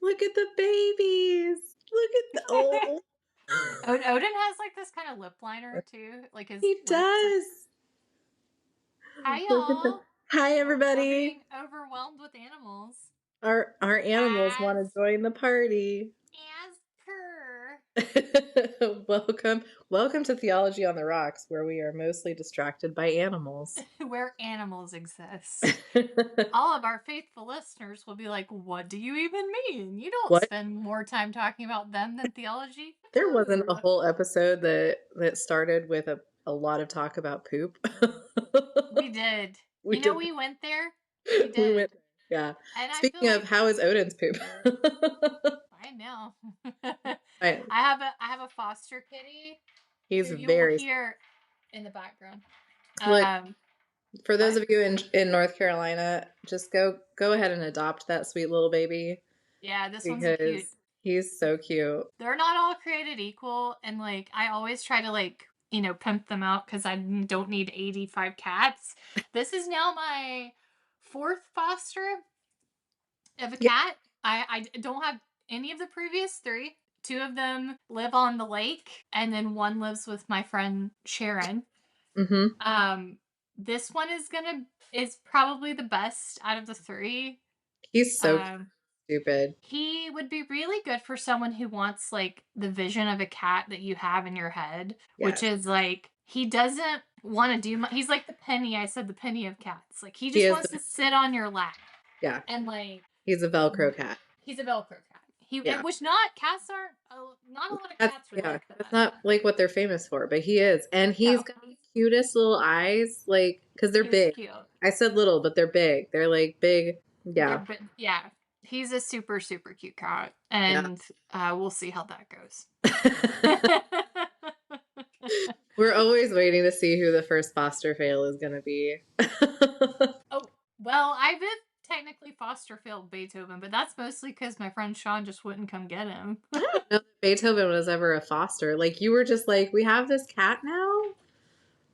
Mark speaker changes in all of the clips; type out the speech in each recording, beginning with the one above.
Speaker 1: Look at the babies. Look at the
Speaker 2: Odin has like this kind of lip liner too, like his
Speaker 1: he
Speaker 2: lips
Speaker 1: does.
Speaker 2: Hi
Speaker 1: Look at
Speaker 2: y'all.
Speaker 1: Hi
Speaker 2: We're
Speaker 1: everybody.
Speaker 2: being overwhelmed with animals.
Speaker 1: Our animals want to join the party.
Speaker 2: As per.
Speaker 1: Welcome to Theology on the Rocks, where we are mostly distracted by animals.
Speaker 2: Where animals exist. All of our faithful listeners will be like, what do you even mean? You don't spend more time talking about them than theology.
Speaker 1: There wasn't a whole episode that started with a lot of talk about poop.
Speaker 2: We did. We went there. We did.
Speaker 1: We went, yeah. And speaking of, how is Odin's poop?
Speaker 2: I know.
Speaker 1: I
Speaker 2: have a foster kitty.
Speaker 1: He's
Speaker 2: who you
Speaker 1: very
Speaker 2: will hear in the background.
Speaker 1: Look, for those of you in North Carolina, just go ahead and adopt that sweet little baby.
Speaker 2: Yeah, this one's cute.
Speaker 1: He's so cute.
Speaker 2: They're not all created equal, and like I always try to pimp them out because I don't need 85 cats. This is now my 4th foster of a cat. I don't have any of the previous 3. 2 of them live on the lake, and then 1 lives with my friend Sharon.
Speaker 1: Mm-hmm.
Speaker 2: This one is probably the best out of the 3.
Speaker 1: He's so stupid.
Speaker 2: He would be really good for someone who wants like the vision of a cat that you have in your head, which is like he doesn't want to do much. He's like the penny. I said the penny of cats. Like he just wants to sit on your lap.
Speaker 1: Yeah.
Speaker 2: And like
Speaker 1: he's a Velcro cat.
Speaker 2: He's a Velcro cat. Which cats aren't. Not a lot of cats are like that.
Speaker 1: That's not like what they're famous for, but he is, and he's got the cutest little eyes, like because they're big. Cute. I said little, but they're big. They're like big. Yeah.
Speaker 2: Yeah. He's a super, super cute cat, and we'll see how that goes.
Speaker 1: We're always waiting to see who the first foster fail is going to be.
Speaker 2: Oh, well, I've technically foster failed Beethoven, but that's mostly because my friend Sean just wouldn't come get him.
Speaker 1: I don't know that Beethoven was ever a foster. Like, you were just like, we have this cat now?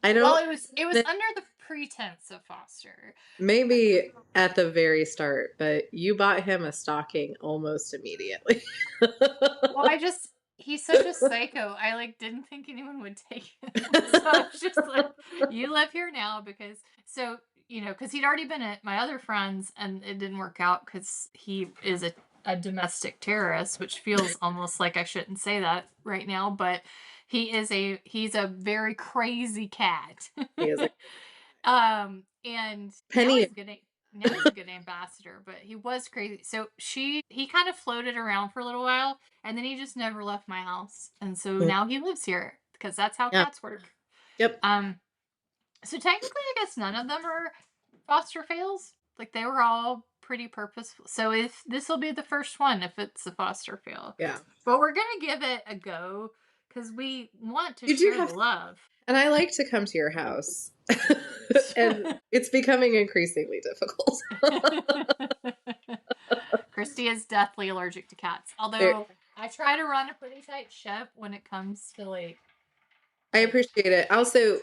Speaker 1: I don't...
Speaker 2: Well, it was under the pretense of foster.
Speaker 1: Maybe at the very start, but you bought him a stocking almost immediately.
Speaker 2: Well, he's such a psycho. I like didn't think anyone would take him. So I was just like, you live here now because he'd already been at my other friends and it didn't work out because he is a domestic terrorist, which feels almost like I shouldn't say that right now, but he's a very crazy cat. He is and Penny now he's a good ambassador, but he was crazy. So he kind of floated around for a little while, and then he just never left my house, and so now he lives here because that's how cats work.
Speaker 1: Yep.
Speaker 2: So technically, I guess none of them are foster fails. Like they were all pretty purposeful. So if this will be the first one, if it's a foster fail, but we're gonna give it a go because we want to share the love.
Speaker 1: And I like to come to your house. And it's becoming increasingly difficult.
Speaker 2: Kristy is deathly allergic to cats. Although I try to run a pretty tight ship when it comes to like...
Speaker 1: I appreciate it. Also,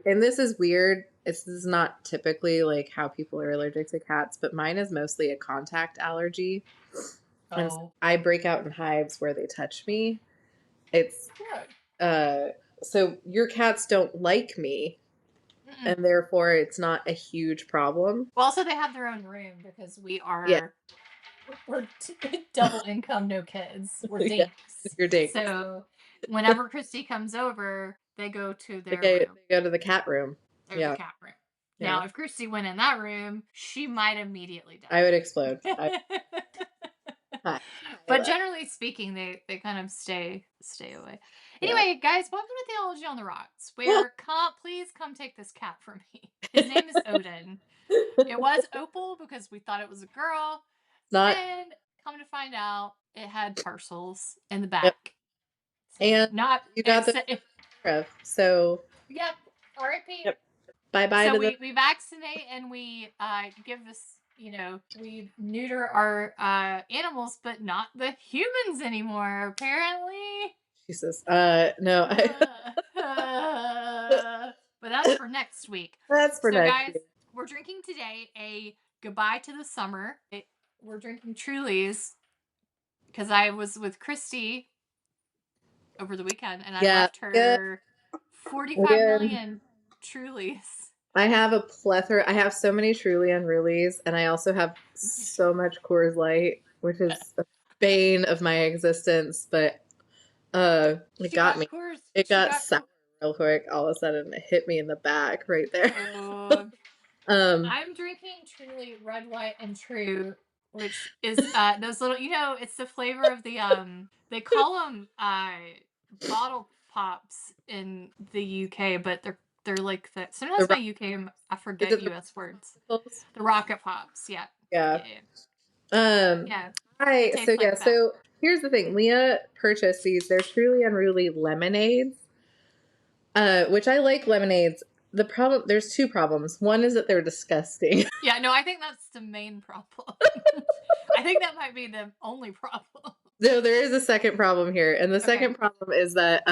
Speaker 1: and this is weird. This is not typically like how people are allergic to cats, but mine is mostly a contact allergy. Oh. And so I break out in hives where they touch me. It's... so your cats don't like me, and therefore it's not a huge problem.
Speaker 2: Well, also they have their own room because we're double income, no kids. We're dinks.
Speaker 1: You're dinks.
Speaker 2: So whenever Kristy comes over, they go to their room.
Speaker 1: They go to the cat room.
Speaker 2: The cat room. Yeah. Now, if Kristy went in that room, she might immediately die.
Speaker 1: I would explode.
Speaker 2: But generally speaking, they kind of stay away. Anyway, guys, welcome to Theology on the Rocks, where please come take this cat from me. His name is Odin. It was Opal because we thought it was a girl. And come to find out, it had parcels in the back.
Speaker 1: Yep. And you got the so.
Speaker 2: Yep. R.I.P.
Speaker 1: Yep. Bye-bye.
Speaker 2: So we vaccinate and we give this, we neuter our animals, but not the humans anymore, apparently.
Speaker 1: Jesus. No.
Speaker 2: But that's for next week.
Speaker 1: That's for next
Speaker 2: week. So, guys, we're drinking today a goodbye to the summer. We're drinking Truly's because I was with Kristy over the weekend, and I left her 45 million Trulies.
Speaker 1: I have a plethora. I have so many Truly Unrulies, and I also have so much Coors Light, which is a bane of my existence. But it got me. It got sour real quick. All of a sudden, it hit me in the back right there.
Speaker 2: I'm drinking Truly Red, White, and True, which is those little. It's the flavor of the They call them bottle pops in the UK, but they're like the. Sometimes my UK, I forget US words. The rocket pops, yeah.
Speaker 1: Yeah.
Speaker 2: Yeah.
Speaker 1: So here's the thing. Leah purchased these. They're Truly Unruly lemonades, which I like lemonades. There's two problems. One is that they're disgusting.
Speaker 2: Yeah, no, I think that's the main problem. I think that might be the only problem.
Speaker 1: No, there is a second problem here, and the second problem is that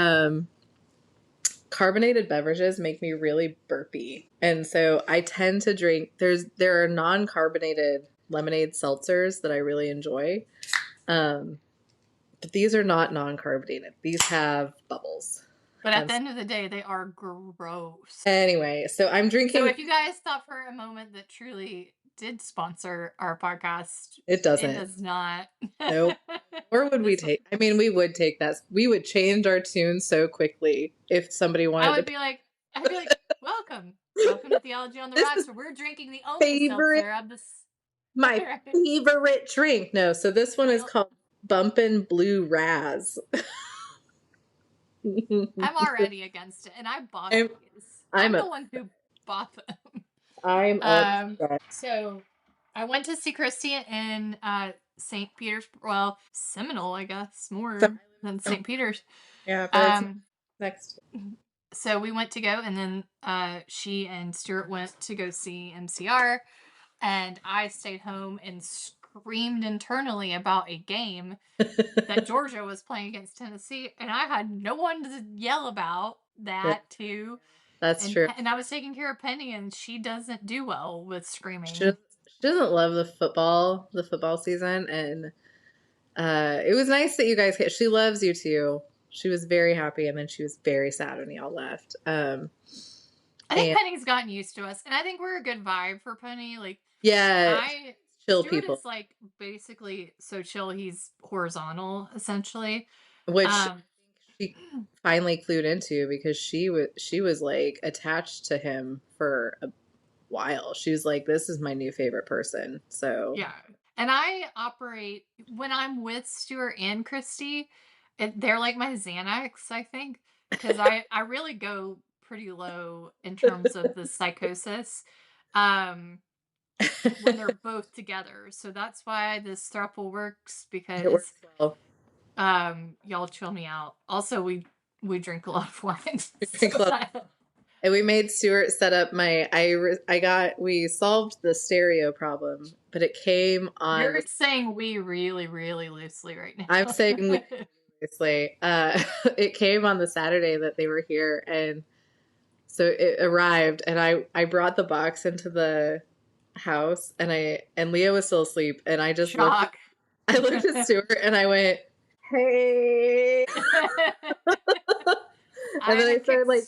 Speaker 1: carbonated beverages make me really burpy, and so I tend to drink. There are non-carbonated lemonade seltzers that I really enjoy, but these are not non-carbonated. These have bubbles.
Speaker 2: But at the end of the day, they are gross.
Speaker 1: Anyway, so I'm drinking.
Speaker 2: So if you guys thought for a moment that Truly did sponsor our podcast,
Speaker 1: it doesn't.
Speaker 2: It does not.
Speaker 1: Nope. Or would we take? I mean, we would take that. We would change our tune so quickly if somebody wanted.
Speaker 2: I'd be like, welcome to Theology on the Rocks. So we're drinking the only seltzer of this.
Speaker 1: My favorite drink. No, so this one is called Bumpin' Blue Raz.
Speaker 2: I'm already against it, and I bought these. I'm the one who bought them. So I went to see Kristy in St. Peter's. Well, Seminole, I guess, more than St. Peter's.
Speaker 1: Yeah, but next.
Speaker 2: So we went to go, and then she and Stuart went to go see MCR, and I stayed home and screamed internally about a game that Georgia was playing against Tennessee, and I had no one to yell about that to.
Speaker 1: That's true.
Speaker 2: And I was taking care of Penny, and she doesn't do well with screaming.
Speaker 1: She doesn't love the football season, and it was nice that you guys. She loves you too. She was very happy, and then she was very sad when y'all left. I
Speaker 2: think Penny's gotten used to us, and I think we're a good vibe for Penny. Like,
Speaker 1: chill
Speaker 2: Stuart
Speaker 1: people.
Speaker 2: is like basically so chill. He's horizontal, essentially,
Speaker 1: which she finally clued into because she was like attached to him for a while. She was like, "This is my new favorite person." So
Speaker 2: yeah, and I operate when I'm with Stuart and Kristy. They're like my Xanax, I think, because I really go pretty low in terms of the psychosis when they're both together. So that's why this throuple works, because
Speaker 1: it works well.
Speaker 2: Y'all chill me out. Also, we drink a lot of wine.
Speaker 1: And we made Stuart set up we solved the stereo problem, but it came on.
Speaker 2: You're saying we really, really loosely right now.
Speaker 1: I'm saying we loosely. It came on the Saturday that they were here, and so it arrived, and I brought the box into the house, and Leah was still asleep, and I just looked at Stuart and I went, "Hey." And then I started like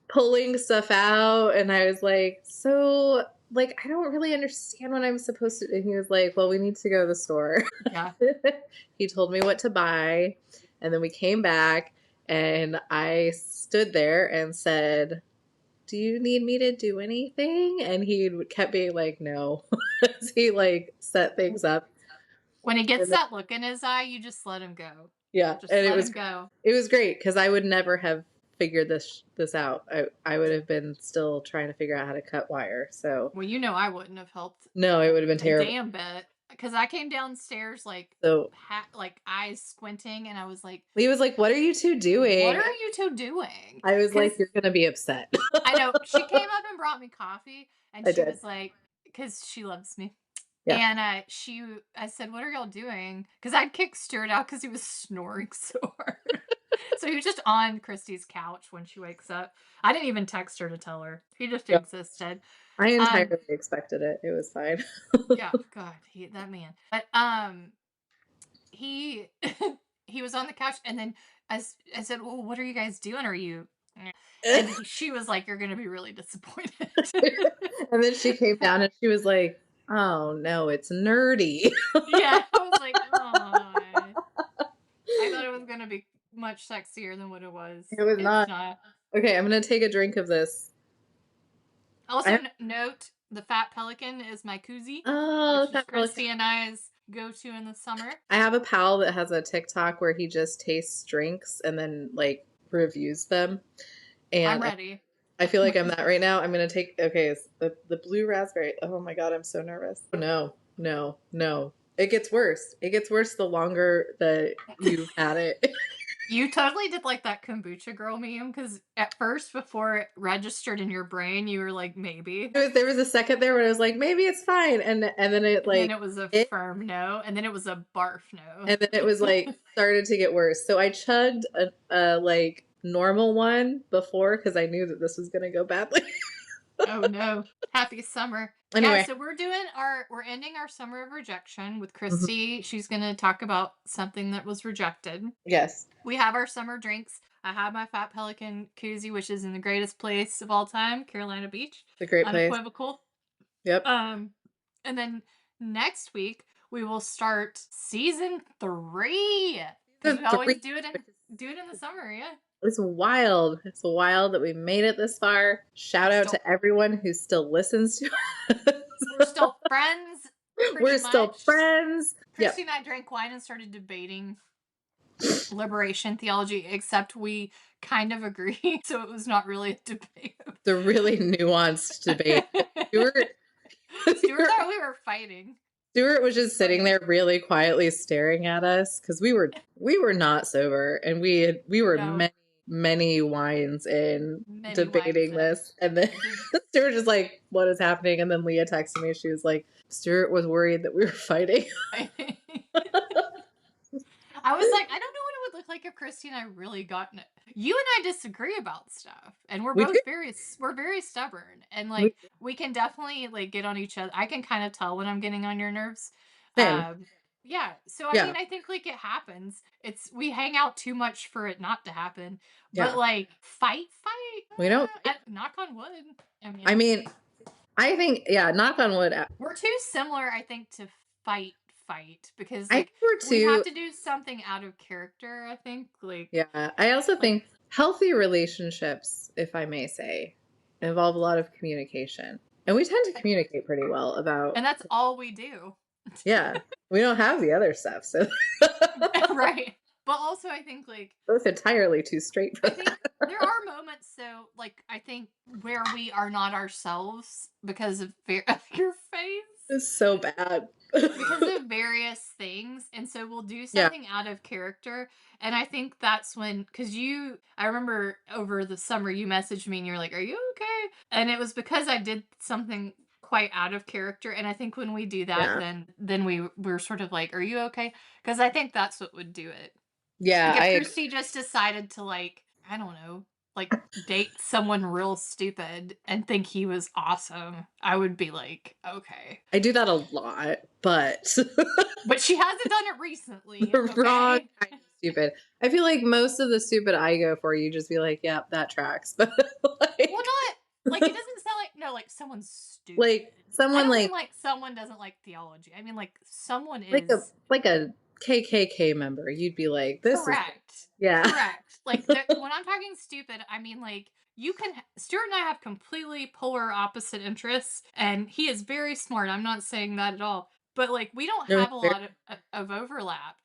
Speaker 1: pulling stuff out, and I was like, "So, like, I don't really understand what I'm supposed to do." And he was like, "Well, we need to go to the store."
Speaker 2: Yeah.
Speaker 1: He told me what to buy, and then we came back, and I stood there and said, "Do you need me to do anything?" And he kept being like, "No." As he like set things up.
Speaker 2: When he gets that look in his eye, you just let him go.
Speaker 1: Yeah,
Speaker 2: just and let him go.
Speaker 1: It was great because I would never have figured this out. I would have been still trying to figure out how to cut wire. So
Speaker 2: well, I wouldn't have helped.
Speaker 1: No, it would have been terrible.
Speaker 2: Damn bit. Because I came downstairs like eyes squinting, and I was like,
Speaker 1: he was like, "What are you two doing?
Speaker 2: What are you two doing?"
Speaker 1: I was like, "You're gonna be upset."
Speaker 2: I know. She came up and brought me coffee, and she was like, because she loves me. Yeah. And I said, "What are y'all doing?" Because I'd kicked Stuart out because he was snoring so hard. So he was just on Kristy's couch when she wakes up. I didn't even text her to tell her. He just existed.
Speaker 1: I entirely expected it. It was fine.
Speaker 2: Yeah, God, that man. But he was on the couch, and then I said, "Well, what are you guys doing? Are you?" And she was like, "You're gonna be really disappointed."
Speaker 1: And then she came down and she was like, "Oh no, it's nerdy."
Speaker 2: Yeah, I was like, "Oh." I thought it was gonna be much sexier than what it was.
Speaker 1: It was
Speaker 2: It's
Speaker 1: not.
Speaker 2: not.
Speaker 1: Okay, I'm gonna take a drink of this.
Speaker 2: Also,
Speaker 1: I
Speaker 2: note the Fat Pelican is my koozie,
Speaker 1: Oh,
Speaker 2: which is
Speaker 1: that pelican.
Speaker 2: Kristy and I's go-to in the summer.
Speaker 1: I have a pal that has a TikTok where he just tastes drinks and then like reviews them.
Speaker 2: I'm
Speaker 1: And
Speaker 2: ready.
Speaker 1: I feel like I'm that right now. I'm gonna take it's the blue raspberry. Oh my god, I'm so nervous. Oh, no, no, no. It gets worse. It gets worse the longer that you've had it.
Speaker 2: You totally did like that kombucha girl meme because at first, before it registered in your brain, you were like, maybe.
Speaker 1: There was a second there where I was like, maybe it's fine, and then it
Speaker 2: And then
Speaker 1: like
Speaker 2: it was a
Speaker 1: it,
Speaker 2: firm no, and then it was a barf no.
Speaker 1: and then it was like started to get worse. So I chugged a like normal one before because I knew that this was gonna go badly.
Speaker 2: Oh no. Happy summer. Yeah,
Speaker 1: Anyway,
Speaker 2: so we're ending our summer of rejection with
Speaker 1: mhm.
Speaker 2: Kristy. She's gonna talk about something that was rejected.
Speaker 1: Yes,
Speaker 2: We have our summer drinks. I have my Fat Pelican koozie, which is in the greatest place of all time, Carolina Beach.
Speaker 1: it's a great place.
Speaker 2: Unequivocal.
Speaker 1: Yep,
Speaker 2: And then next week we will start season 3 because
Speaker 1: season
Speaker 2: we always
Speaker 1: three.
Speaker 2: do it in the summer. Yeah,
Speaker 1: It's wild. It's wild that we made it this far. Shout out to everyone who still listens to us.
Speaker 2: we're still friends.
Speaker 1: We're
Speaker 2: Pretty
Speaker 1: still
Speaker 2: much.
Speaker 1: friends. Yep.
Speaker 2: Kristy and I drank wine and started debating liberation theology, except we kind of agree, so it was not really a debate.
Speaker 1: It's a really nuanced debate.
Speaker 2: Stuart thought we were fighting.
Speaker 1: Stuart was just sitting there really quietly staring at us because we were not sober and we were
Speaker 2: No.
Speaker 1: many wines in debating this. And then Stuart just like, what is happening? And then Leah texted me. She was like, Stuart was worried that we were fighting.
Speaker 2: I was like, I don't know what it would look like if Kristy and I really got in it. You and I disagree about stuff, and we're both very stubborn, and like we can definitely like get on each other. I can kind of tell when I'm getting on your nerves. Yeah. So I mean, I think like it happens. We hang out too much for it not to happen. But like fight.
Speaker 1: We don't.
Speaker 2: Knock on wood.
Speaker 1: I mean, I think knock on wood.
Speaker 2: We're too similar, I think, to fight because like we have to do something out of character. I think
Speaker 1: I also think healthy relationships, if I may say, involve a lot of communication, and we tend to communicate pretty well about.
Speaker 2: And that's all we do.
Speaker 1: Yeah, we don't have the other stuff, so
Speaker 2: right. But also, I think like
Speaker 1: both entirely too straight for
Speaker 2: I think there are moments, so like I think where we are not ourselves because of your face.
Speaker 1: It's so bad.
Speaker 2: Because of various things, and so we'll do something out of character, and I think that's when, because I remember over the summer you messaged me and you're like, are you okay? And it was because I did something quite out of character, and I think when we do that, then we're sort of like, are you okay? Because I think that's what would do it. Like if Kristy just decided to like, I don't know, like date someone real stupid and think he was awesome, I would be like, okay.
Speaker 1: I do that a lot, but
Speaker 2: she hasn't done it recently.
Speaker 1: The wrong kind of stupid. I feel like most of the stupid I go for, you just be like, yeah, that tracks. But like,
Speaker 2: well, not like it doesn't sound like someone's stupid.
Speaker 1: Like someone
Speaker 2: like someone doesn't like theology. I mean like someone is
Speaker 1: like a KKK member. You'd be like, this
Speaker 2: correct.
Speaker 1: Is yeah.
Speaker 2: Correct. Like when I'm talking stupid, I mean like Stuart and I have completely polar opposite interests, and he is very smart. I'm not saying that at all. But like we don't have a lot of overlap.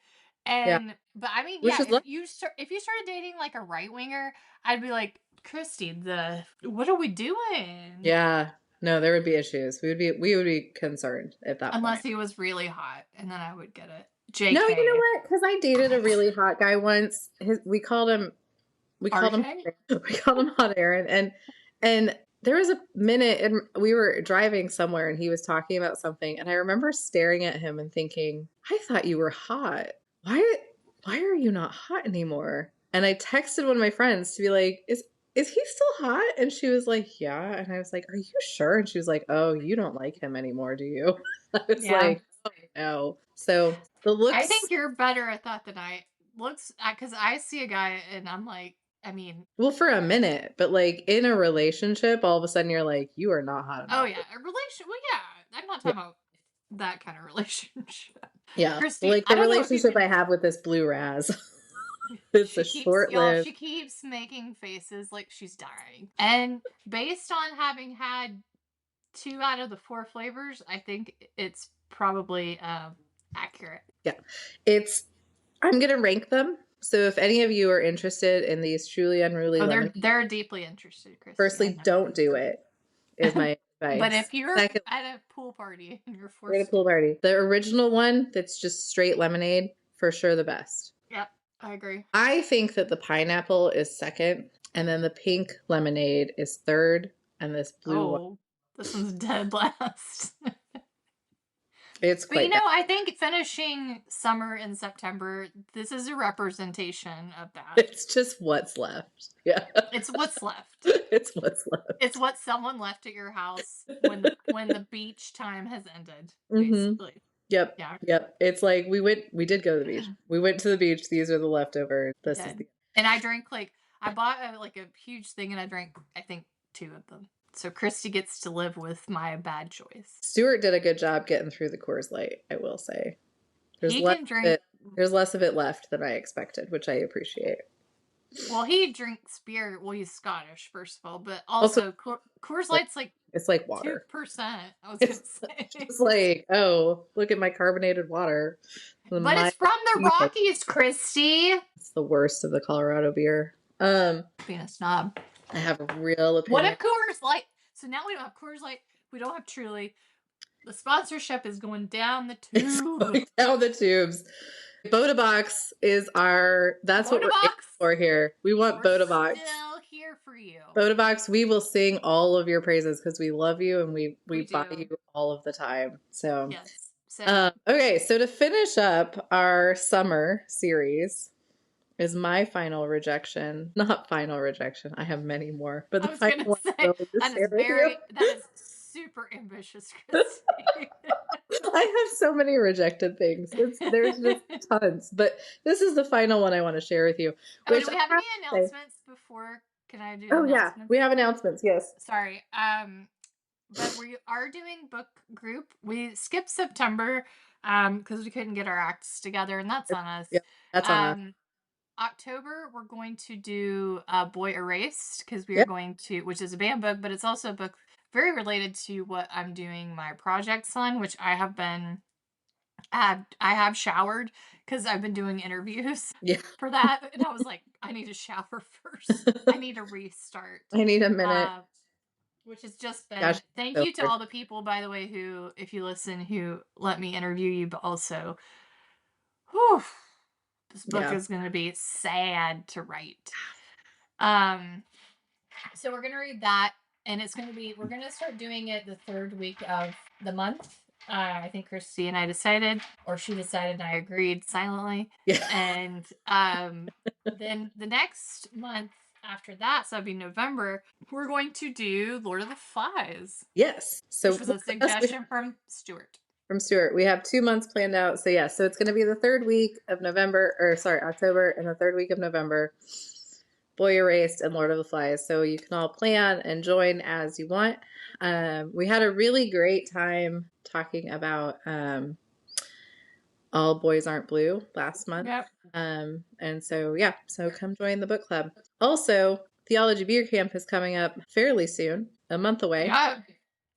Speaker 2: And but I mean, if you started dating like a right winger, I'd be like, Kristy, what are we doing?
Speaker 1: Yeah. No, there would be issues. We would be concerned at that
Speaker 2: unless
Speaker 1: point.
Speaker 2: He was really hot, and then I would get it. JK.
Speaker 1: No, you know what? Because I dated a really hot guy once. We called him Hot Aaron, and there was a minute, and we were driving somewhere, and he was talking about something, and I remember staring at him and thinking, I thought you were hot. Why are you not hot anymore? And I texted one of my friends to be like, is he still hot? And she was like, yeah. And I was like, are you sure? And she was like, oh, you don't like him anymore, do you? I was like, oh no. So the looks.
Speaker 2: I think you're better at that than I looks, because I see a guy and I'm like, I mean,
Speaker 1: Well, for a minute, but like in a relationship, all of a sudden you're like, you are not hot
Speaker 2: oh
Speaker 1: enough.
Speaker 2: yeah, a relation. Well, yeah, I'm not
Speaker 1: Yeah.
Speaker 2: talking about that kind of relationship.
Speaker 1: Yeah.
Speaker 2: Kristy,
Speaker 1: Like
Speaker 2: I
Speaker 1: the
Speaker 2: don't know if you
Speaker 1: relationship
Speaker 2: can.
Speaker 1: I have with this blue raz. It's a
Speaker 2: She keeps,
Speaker 1: short
Speaker 2: y'all,
Speaker 1: lived.
Speaker 2: she keeps making faces like she's dying. And based on having had 2 out of the 4 flavors, I think it's probably accurate.
Speaker 1: Yeah. It's I'm gonna rank them. So if any of you are interested in these truly unruly
Speaker 2: Oh,
Speaker 1: lemonade,
Speaker 2: they're deeply interested, Kristy. I
Speaker 1: firstly, don't do it, is
Speaker 2: know.
Speaker 1: my
Speaker 2: But
Speaker 1: advice.
Speaker 2: if you're
Speaker 1: Second,
Speaker 2: at a pool party and you're
Speaker 1: we're at a
Speaker 2: forced to,
Speaker 1: pool party. The original one that's just straight lemonade, for sure the best.
Speaker 2: yep, I agree.
Speaker 1: I think that the pineapple is second, and then the pink lemonade is third, and this blue one,
Speaker 2: Oh, this one's dead last.
Speaker 1: it's
Speaker 2: But
Speaker 1: quite bad.
Speaker 2: I think finishing summer in September, this is a representation of that.
Speaker 1: It's just what's left. Yeah.
Speaker 2: It's what's left.
Speaker 1: It's what's left.
Speaker 2: It's what someone left at your house when the beach time has ended,
Speaker 1: Mm-hmm.
Speaker 2: basically.
Speaker 1: Yep.
Speaker 2: Yeah.
Speaker 1: Yep. It's like we did go to the beach. We went to the beach. These are the leftovers. This is
Speaker 2: Dead.
Speaker 1: the
Speaker 2: And I drank I bought like a huge thing and I drank I think 2 of them. So Kristy gets to live with my bad choice.
Speaker 1: Stuart did a good job getting through the Coors Light, I will say. There's
Speaker 2: He
Speaker 1: less
Speaker 2: can
Speaker 1: of
Speaker 2: drink.
Speaker 1: it. There's less of it left than I expected, which I appreciate.
Speaker 2: Well, he drinks beer. Well, he's Scottish, first of all, but
Speaker 1: Also,
Speaker 2: also Coors Light's like
Speaker 1: it's like
Speaker 2: 2%.
Speaker 1: water.
Speaker 2: I was gonna
Speaker 1: It's
Speaker 2: say,
Speaker 1: just like, oh, look at my carbonated water.
Speaker 2: but it's from the Rockies, Kristy.
Speaker 1: It's the worst of the Colorado beer.
Speaker 2: Being a snob.
Speaker 1: I have a real opinion.
Speaker 2: What if Coors Light? So now we don't have Coors Light. We don't have Truly. The sponsorship is going down the tube.
Speaker 1: It's going down the tubes. Boda Box is that's what we're aiming for here. We want Boda Box.
Speaker 2: Still here for you.
Speaker 1: Boda Box, we will sing all of your praises because we love you and we buy
Speaker 2: do.
Speaker 1: you all of the time. So
Speaker 2: yes. So
Speaker 1: okay, so to finish up our summer series is my final rejection. Not final rejection. I have many more, but the final one
Speaker 2: that is super ambitious, Kristy.
Speaker 1: I have so many rejected things. There's just tons, but this is the final one I want to share with you.
Speaker 2: Do we have any announcements before? Can I do?
Speaker 1: Oh yeah, we have announcements. Yes.
Speaker 2: Sorry. But we are doing book group. We skipped September because we couldn't get our acts together, and that's on us.
Speaker 1: Yeah, that's on us.
Speaker 2: October we're going to do Boy Erased because we are going to, which is a banned book, but it's also a book very related to what I'm doing my projects on, which I have showered because I've been doing interviews for that, and I was like, I need to shower first. I need to restart.
Speaker 1: I need a minute.
Speaker 2: Which has just been thank you to all the people, by the way, who, if you listen, who let me interview you, but also, whew, this book is going to be sad to write. So we're going to read that, and we're going to start doing it the third week of the month. I think Kristy and I decided, or she decided, and I agreed silently.
Speaker 1: Yeah.
Speaker 2: And then the next month after that, so that'd be November, we're going to do Lord of the Flies.
Speaker 1: Yes. So
Speaker 2: which was a suggestion from Stuart.
Speaker 1: From Stuart. We have 2 months planned out. So yeah, so it's going to be the third week of October, and the third week of November. Boy Erased and Lord of the Flies. So you can all plan and join as you want. We had a really great time talking about All Boys Aren't Blue last month.
Speaker 2: Yep.
Speaker 1: And so, so come join the book club. Also, Theology Beer Camp is coming up fairly soon, a month away.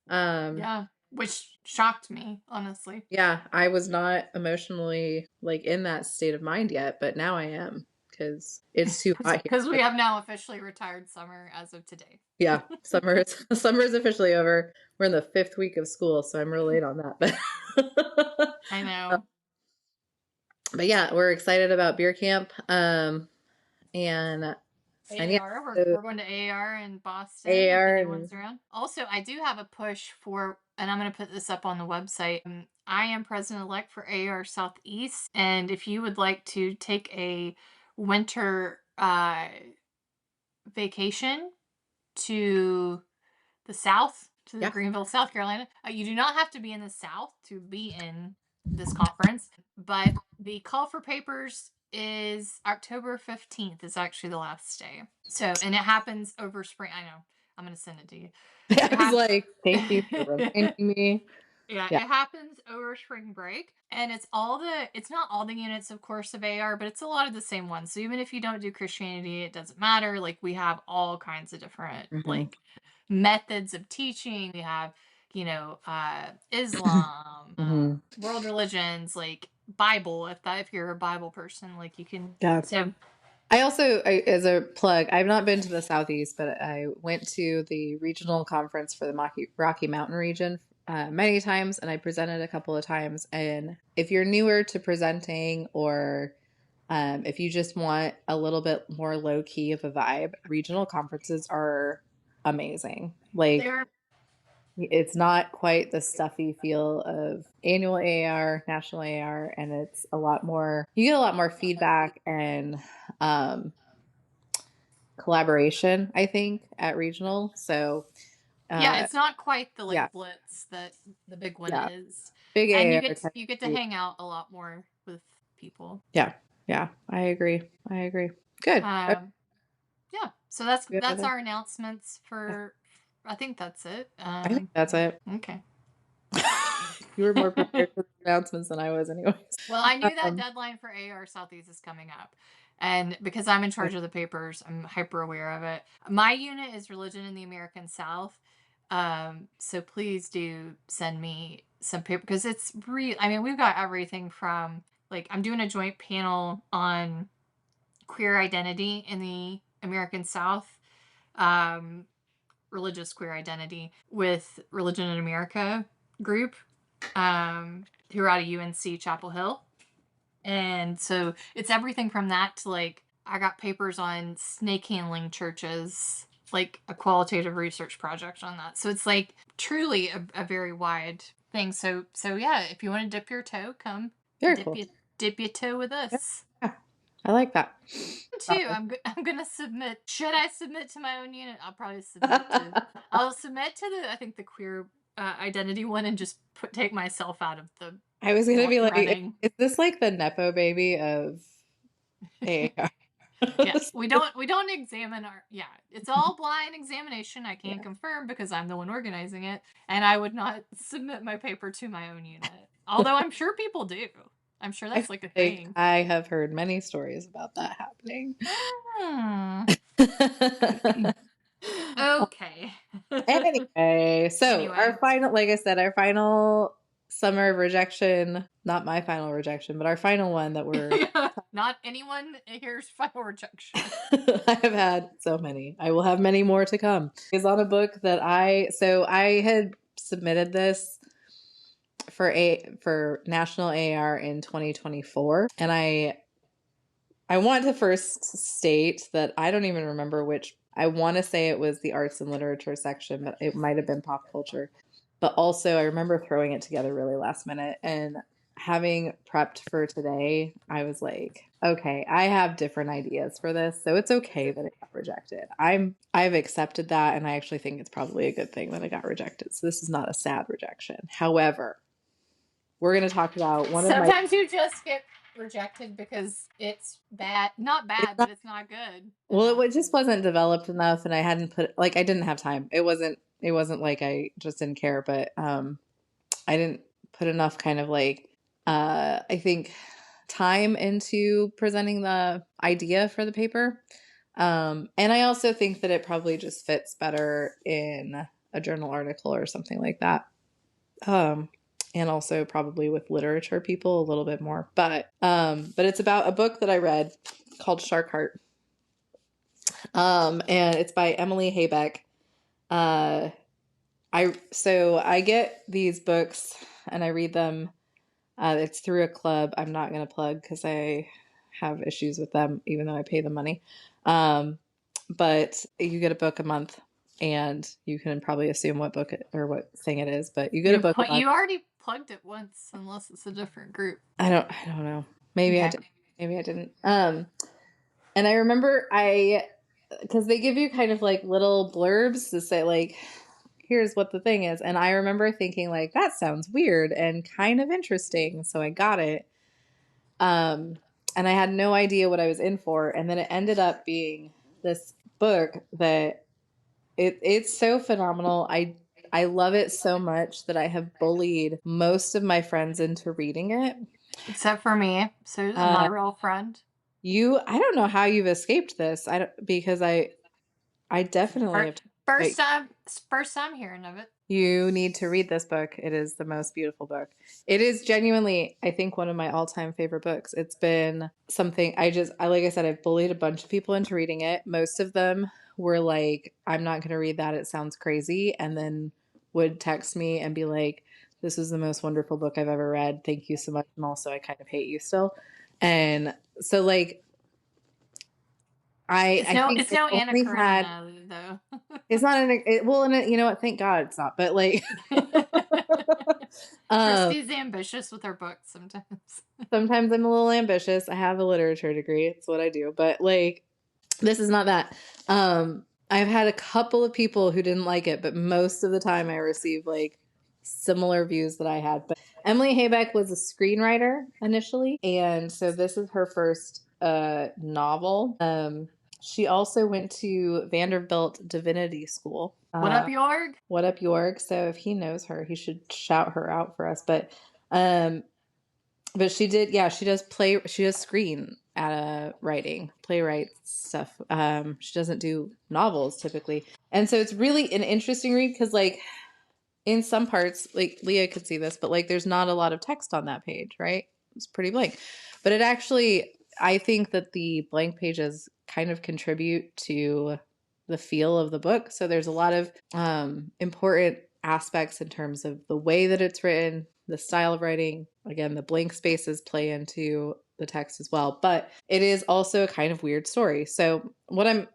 Speaker 2: Yeah. Which shocked me, honestly.
Speaker 1: Yeah, I was not emotionally in that state of mind yet, but now I am. Because it's too hot here.
Speaker 2: Because we have now officially retired summer as of today.
Speaker 1: Yeah, summer is officially over. We're in the 5th week of school, so I'm real late on that. But
Speaker 2: I know.
Speaker 1: But yeah, we're excited about beer camp. And
Speaker 2: AAR, we're going to AAR in Boston.
Speaker 1: AAR,
Speaker 2: if anyone's around. Also, I do have a push for, and I'm going to put this up on the website. I am president-elect for AAR Southeast, and if you would like to take a winter vacation to the South, to Greenville, South Carolina, you do not have to be in the South to be in this conference, but the call for papers is October 15th is actually the last day. So, and it happens over spring. I know. I'm going to send it to you.
Speaker 1: I was like, thank you for reminding me.
Speaker 2: Yeah,
Speaker 1: Yeah.
Speaker 2: it happens over spring break. And it's not all the units, of course, of AR, but it's a lot of the same ones. So even if you don't do Christianity, it doesn't matter. Like, we have all kinds of different, like, methods of teaching. We have, Islam, world religions, like Bible. If you're a Bible person, like, you can.
Speaker 1: Yeah.
Speaker 2: So
Speaker 1: As a plug, I've not been to the Southeast, but I went to the regional conference for the Rocky Mountain region many times, and I presented a couple of times. And if you're newer to presenting, or if you just want a little bit more low key of a vibe, regional conferences are amazing. Like, it's not quite the stuffy feel of annual AR, national AR, and it's a lot more, you get a lot more feedback and collaboration, I think, at regional. So,
Speaker 2: yeah, it's not quite the
Speaker 1: yeah,
Speaker 2: blitz that the big one
Speaker 1: yeah,
Speaker 2: is.
Speaker 1: big
Speaker 2: And
Speaker 1: AR.
Speaker 2: you get to hang out a lot more with people.
Speaker 1: Yeah, yeah, I agree. Good.
Speaker 2: Yeah, so that's our announcements for. I think that's it.
Speaker 1: I think that's it.
Speaker 2: Okay.
Speaker 1: You were more prepared for the announcements than I was, anyways.
Speaker 2: Well, I knew that deadline for AR Southeast is coming up. And because I'm in charge of the papers, I'm hyper aware of it. My unit is Religion in the American South. So please do send me some paper, because it's I mean, we've got everything from, like, I'm doing a joint panel on queer identity in the American South, religious queer identity, with Religion in America group, who are out of UNC Chapel Hill. And so it's everything from that to, like, I got papers on snake handling churches, like a qualitative research project on that. So it's, like, truly a very wide thing. So yeah, if you want to dip your toe, come dip your toe with us.
Speaker 1: Yeah, I like that.
Speaker 2: Too. I'm gonna submit. Should I submit to my own unit? I'll probably submit to. I'll submit to I think the queer identity one, and just take myself out of the.
Speaker 1: I was gonna be like,
Speaker 2: running.
Speaker 1: is this like the nepo baby of AR?
Speaker 2: Yes, we don't examine our. Yeah, it's all blind examination. I can't confirm because I'm the one organizing it, and I would not submit my paper to my own unit. Although I'm sure people do. I'm sure that's like a thing.
Speaker 1: I have heard many stories about that happening.
Speaker 2: Okay.
Speaker 1: Anyway, so our final, like I said, our final Summer of Rejection, not my final rejection, but our final one that we're
Speaker 2: not anyone here's final rejection.
Speaker 1: I have had so many. I will have many more to come. Is on a book that I had submitted this for National AR in 2024, and I want to first state that I don't even remember which. I want to say it was the arts and literature section, but it might have been pop culture. But also, I remember throwing it together really last minute, and having prepped for today, I was like, okay, I have different ideas for this, so it's okay that it got rejected. I've accepted that, and I actually think it's probably a good thing that it got rejected. So this is not a sad rejection. However, we're going to talk about one
Speaker 2: Sometimes
Speaker 1: of my.
Speaker 2: Sometimes you just get rejected because it's bad. Not bad, but it's not good.
Speaker 1: Well, it just wasn't developed enough, and I hadn't I didn't have time. It wasn't like I just didn't care, but I didn't put enough kind of like I think time into presenting the idea for the paper. And I also think that it probably just fits better in a journal article or something like that. And also probably with literature people a little bit more. But it's about a book that I read called Shark Heart. And it's by Emily Habek. I get these books and I read them. It's through a club I'm not going to plug because I have issues with them, even though I pay them money. But you get a book a month, and you can probably assume what book or what thing it is. But you get a book.
Speaker 2: You already plugged it once, unless it's a different group.
Speaker 1: I don't know. Maybe I did. Maybe I didn't. And I remember because they give you kind of like little blurbs to say like, here's what the thing is. And I remember thinking like, that sounds weird and kind of interesting. So I got it. And and I had no idea what I was in for. And then it ended up being this book that it's so phenomenal. I love it so much that I have bullied most of my friends into reading it.
Speaker 2: Except for me. So I'm not
Speaker 1: Uh,
Speaker 2: a real friend.
Speaker 1: I don't know how you've escaped this. Because I definitely have.
Speaker 2: First
Speaker 1: Like,
Speaker 2: time, first time hearing of it.
Speaker 1: you need to read this book. It is the most beautiful book. It is genuinely, I think, one of my all-time favorite books. It's been something like I said, I've bullied a bunch of people into reading it. Most of them were like, I'm not going to read that. It sounds crazy. And then would text me and be like, this is the most wonderful book I've ever read. Thank you so much. And also, I kind of hate you still. And so, like, I think
Speaker 2: It's
Speaker 1: it's
Speaker 2: no Anna
Speaker 1: only had.
Speaker 2: Karenina though.
Speaker 1: It's not well, and you know what? Thank God it's not. But like, um,
Speaker 2: Kristy's ambitious with her books sometimes.
Speaker 1: sometimes I'm a little ambitious. I have a literature degree. It's what I do. But like, this is not that. I've had a couple of people who didn't like it, but most of the time I receive like similar views that I had. But Emily Habek was a screenwriter initially, and so this is her first novel. She also went to Vanderbilt Divinity School.
Speaker 2: What up, Jorg?
Speaker 1: What up, York? So if he knows her, he should shout her out for us. Um, but she did, yeah, she does screen writing, playwright stuff. She doesn't do novels typically. And so it's really an interesting read because like in some parts, like Leah could see this, but like there's not a lot of text on that page, right? It's pretty blank. But it actually, I think that the blank pages kind of contribute to the feel of the book. So there's a lot of important aspects in terms of the way that it's written, the style of writing. Again, the blank spaces play into the text as well. But it is also a kind of weird story. So what I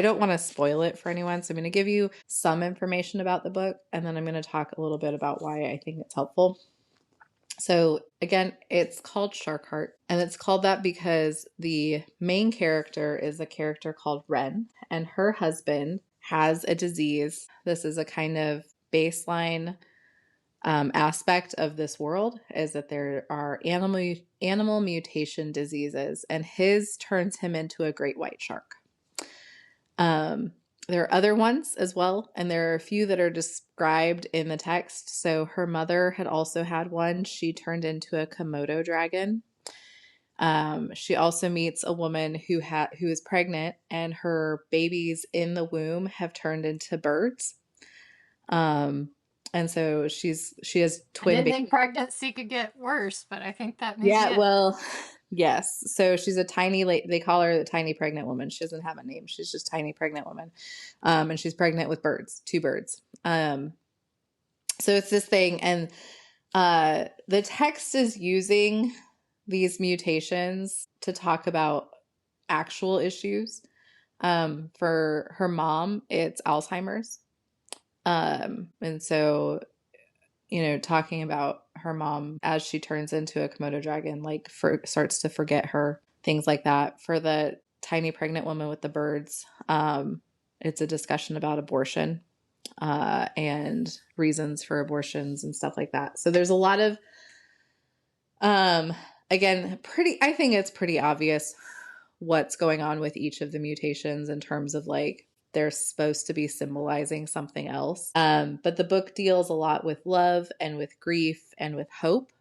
Speaker 1: don't want to spoil it for anyone, so I'm going to give you some information about the book, and then I'm going to talk a little bit about why I think it's helpful. So again, it's called Shark Heart, and it's called that because the main character is a character called Ren, and her husband has a disease. This is a kind of baseline aspect of this world, is that there are animal mutation diseases, and his turns him into a great white shark. There are other ones as well, and there are a few that are described in the text. So her mother had also had one. She turned into a Komodo dragon. She also meets a woman who is pregnant, and her babies in the womb have turned into birds. And so she has twin
Speaker 2: I didn't
Speaker 1: babies.
Speaker 2: think pregnancy could get worse, but I think that may be
Speaker 1: Yeah,
Speaker 2: it.
Speaker 1: well, yes. So she's a tiny, they call her the tiny pregnant woman. She doesn't have a name. She's just tiny pregnant woman. And she's pregnant with two birds. So it's this thing. And the text is using these mutations to talk about actual issues. For her mom, it's Alzheimer's. And so talking about her mom as she turns into a Komodo dragon, like starts to forget her, things like that. For the tiny pregnant woman with the birds, it's a discussion about abortion and reasons for abortions and stuff like that. So there's a lot of, again, I think it's pretty obvious what's going on with each of the mutations in terms of like, they're supposed to be symbolizing something else. But the book deals a lot with love and with grief and with hope.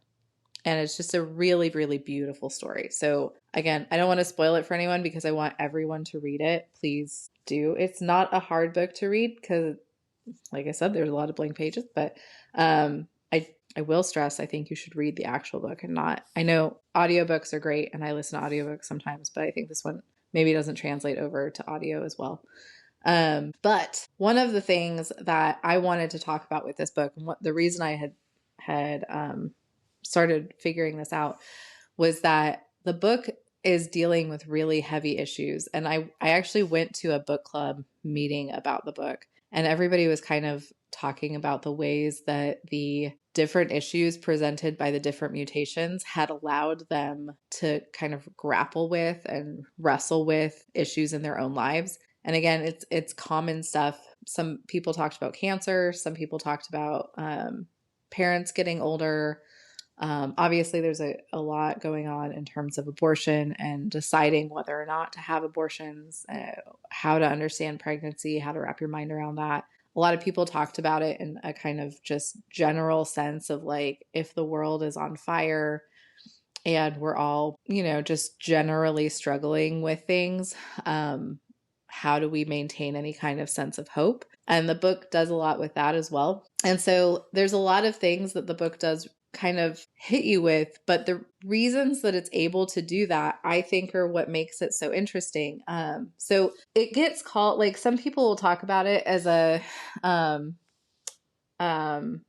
Speaker 1: And it's just a really, really beautiful story. So again, I don't want to spoil it for anyone because I want everyone to read it. Please do. It's not a hard book to read because, like I said, there's a lot of blank pages. But I will stress, I think you should read the actual book and not. I know audiobooks are great, and I listen to audiobooks sometimes, but I think this one maybe doesn't translate over to audio as well. But one of the things that I wanted to talk about with this book, and the reason I had started figuring this out, was that the book is dealing with really heavy issues. And I actually went to a book club meeting about the book, and everybody was kind of talking about the ways that the different issues presented by the different mutations had allowed them to kind of grapple with and wrestle with issues in their own lives. And again, it's common stuff. Some people talked about cancer. Some people talked about parents getting older, Obviously, there's a lot going on in terms of abortion and deciding whether or not to have abortions, how to understand pregnancy, how to wrap your mind around that. A lot of people talked about it in a kind of just general sense of like, if the world is on fire and we're all, just generally struggling with things, how do we maintain any kind of sense of hope? And the book does a lot with that as well. And so there's a lot of things that the book does kind of hit you with, but the reasons that it's able to do that, I think, are what makes it so interesting. So it gets called, like, some people will talk about it as a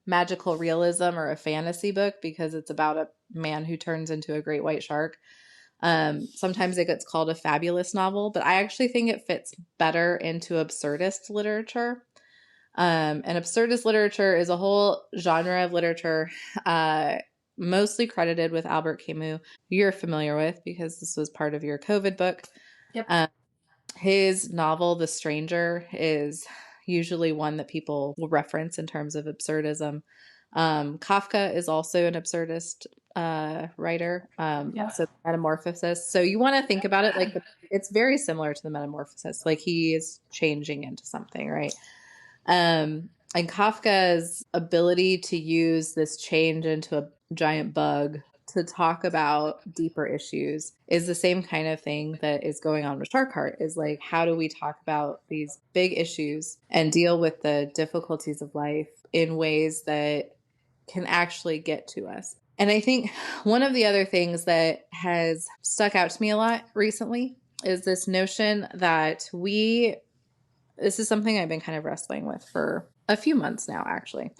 Speaker 1: magical realism or a fantasy book because it's about a man who turns into a great white shark. Sometimes it gets called a fabulous novel, but I actually think it fits better into absurdist literature. And absurdist literature is a whole genre of literature, mostly credited with Albert Camus, who you're familiar with because this was part of your COVID book.
Speaker 2: Yep.
Speaker 1: His novel, The Stranger, is usually one that people will reference in terms of absurdism. Kafka is also an absurdist writer.
Speaker 2: Yeah.
Speaker 1: So Metamorphosis. So you want to think about it like it's very similar to the Metamorphosis. Like he is changing into something, right? And Kafka's ability to use this change into a giant bug to talk about deeper issues is the same kind of thing that is going on with Shark Heart, is like, how do we talk about these big issues and deal with the difficulties of life in ways that can actually get to us? And I think one of the other things that has stuck out to me a lot recently is this notion that this is something I've been kind of wrestling with for a few months now, actually.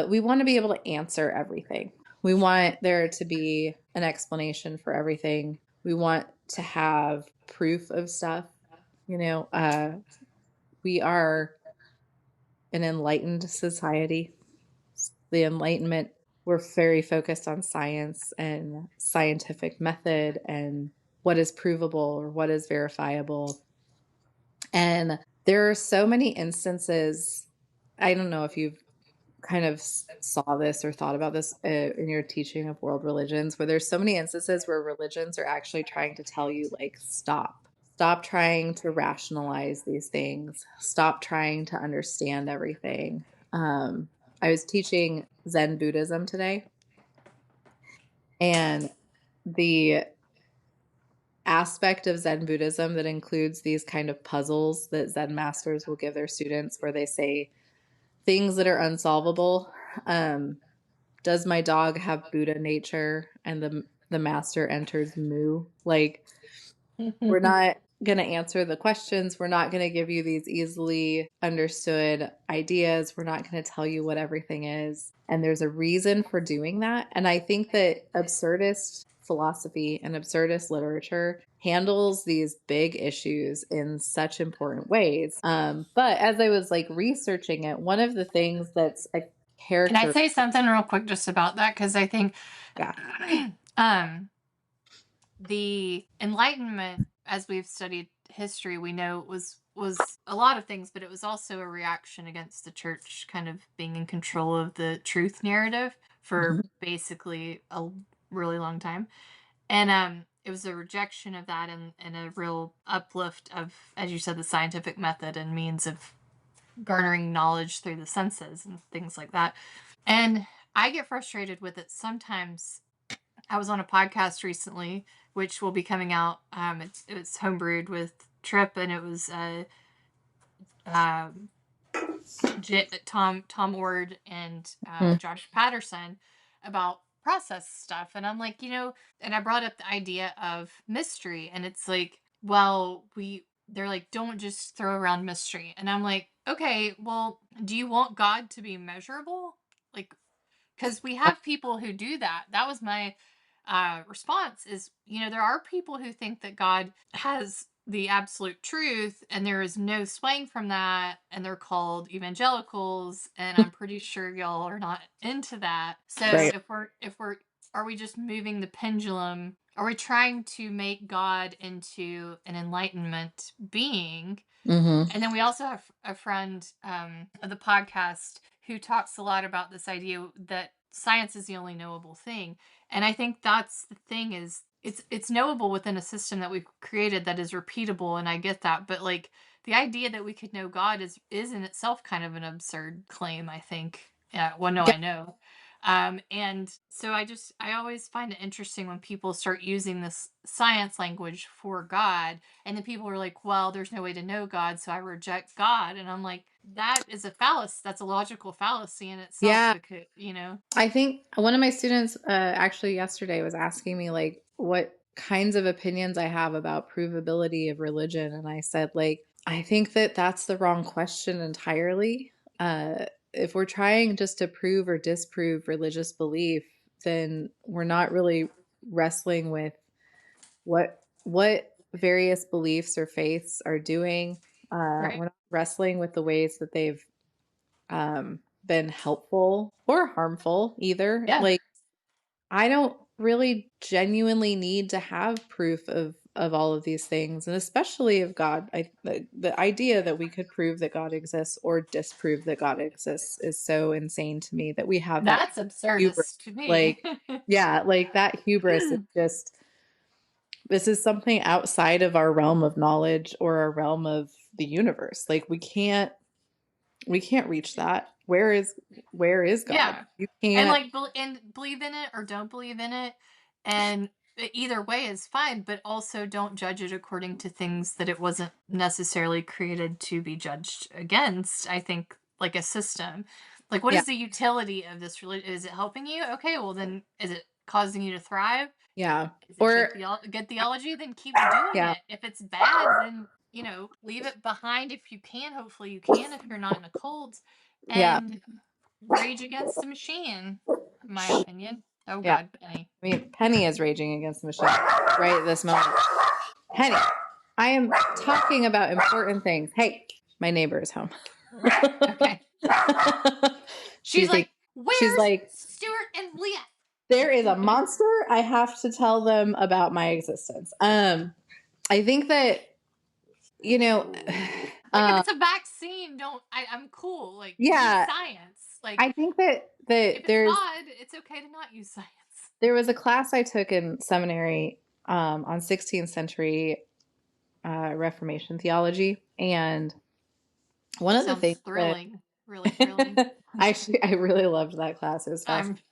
Speaker 1: We want to be able to answer everything. We want there to be an explanation for everything. We want to have proof of stuff. We are an enlightened society. The Enlightenment, we're very focused on science and scientific method and what is provable or what is verifiable. And there are so many instances. I don't know if you've kind of saw this or thought about this in your teaching of world religions, where there's so many instances where religions are actually trying to tell you, like, stop trying to rationalize these things, stop trying to understand everything. I was teaching Zen Buddhism today, and the aspect of Zen Buddhism that includes these kind of puzzles that Zen masters will give their students, where they say things that are unsolvable. Does my dog have Buddha nature? And the master enters moo. Like, we're not going to answer the questions. We're not going to give you these easily understood ideas. We're not going to tell you what everything is. And there's a reason for doing that. And I think that absurdist philosophy and absurdist literature handles these big issues in such important ways. But as I was like researching it, one of the things that's a character.
Speaker 2: Can I say something real quick just about that? Because I think the Enlightenment, as we've studied history, we know was a lot of things, but it was also a reaction against the church kind of being in control of the truth narrative for basically a really long time. And it was a rejection of that and a real uplift of, as you said, the scientific method and means of garnering knowledge through the senses and things like that. And I get frustrated with it sometimes. I was on a podcast recently, which will be coming out. It's homebrewed with Trip, and it was Tom Ord and Josh Patterson about process stuff. And I'm like, and I brought up the idea of mystery, and it's like, well, they're like, don't just throw around mystery. And I'm like, okay, well, do you want God to be measurable? Like, because we have people who do that. That was my response is, there are people who think that God has the absolute truth and there is no swaying from that, and they're called evangelicals, and I'm pretty sure y'all are not into that. So
Speaker 1: Right.
Speaker 2: if we're are we just moving the pendulum? Are we trying to make God into an enlightenment being? And then we also have a friend of the podcast who talks a lot about this idea that science is the only knowable thing. And I think that's the thing, is it's knowable within a system that we've created that is repeatable, and I get that, but like the idea that we could know God is in itself kind of an absurd claim, I think. Yeah, well, no,
Speaker 1: Yeah.
Speaker 2: I know. And so I always find it interesting when people start using this science language for God, and then people are like, well, there's no way to know God, so I reject God. And I'm like, that is a fallacy. That's a logical fallacy in itself,
Speaker 1: Yeah.
Speaker 2: because, you know.
Speaker 1: I think one of my students actually yesterday was asking me like what kinds of opinions I have about provability of religion. And I said, like, I think that that's the wrong question entirely. If we're trying just to prove or disprove religious belief, then we're not really wrestling with what various beliefs or faiths are doing.
Speaker 2: Right.
Speaker 1: We're not wrestling with the ways that they've been helpful or harmful either.
Speaker 2: Yeah.
Speaker 1: Like, I don't really genuinely need to have proof of all of these things, and especially of God. The idea that we could prove that God exists or disprove that God exists is so insane to me, that we have that
Speaker 2: That's
Speaker 1: hubris.
Speaker 2: absurdist to me.
Speaker 1: Like, yeah, like that hubris is just, this is something outside of our realm of knowledge or our realm of the universe. Like, we can't reach that. Where is God?
Speaker 2: Yeah.
Speaker 1: You
Speaker 2: And
Speaker 1: can't.
Speaker 2: like and believe in it or don't believe in it, and either way is fine, but also don't judge it according to things that it wasn't necessarily created to be judged against. I think, like a system, like, what
Speaker 1: Yeah,
Speaker 2: is the utility of this religion? Is it helping you? Okay, well then, is it causing you to thrive?
Speaker 1: yeah,
Speaker 2: Is it
Speaker 1: or
Speaker 2: good theology? Then keep doing
Speaker 1: yeah,
Speaker 2: it. If it's bad, then, leave it behind if you can. Hopefully you can, if you're not in a cult,
Speaker 1: yeah,
Speaker 2: and rage against the machine, in my opinion. Oh
Speaker 1: yeah.
Speaker 2: God, Penny.
Speaker 1: I mean, Penny is raging against the machine right at this moment. Penny, I am talking about important things. Hey, my neighbor is home.
Speaker 2: Okay.
Speaker 1: She
Speaker 2: She's
Speaker 1: thinks,
Speaker 2: like,
Speaker 1: she's
Speaker 2: where's
Speaker 1: like,
Speaker 2: Stuart and Leah?
Speaker 1: there is a monster. I have to tell them about my existence. I think that, you know,
Speaker 2: Like, if it's a vaccine, I'm cool. Like, use
Speaker 1: yeah,
Speaker 2: science. Like,
Speaker 1: I think that
Speaker 2: if it's
Speaker 1: there's
Speaker 2: God, it's okay to not use science.
Speaker 1: there was a class I took in seminary on 16th century Reformation theology, and one of the
Speaker 2: Sounds
Speaker 1: things that
Speaker 2: thrilling. Really thrilling.
Speaker 1: I really loved that class. It was
Speaker 2: I'm
Speaker 1: fascinating.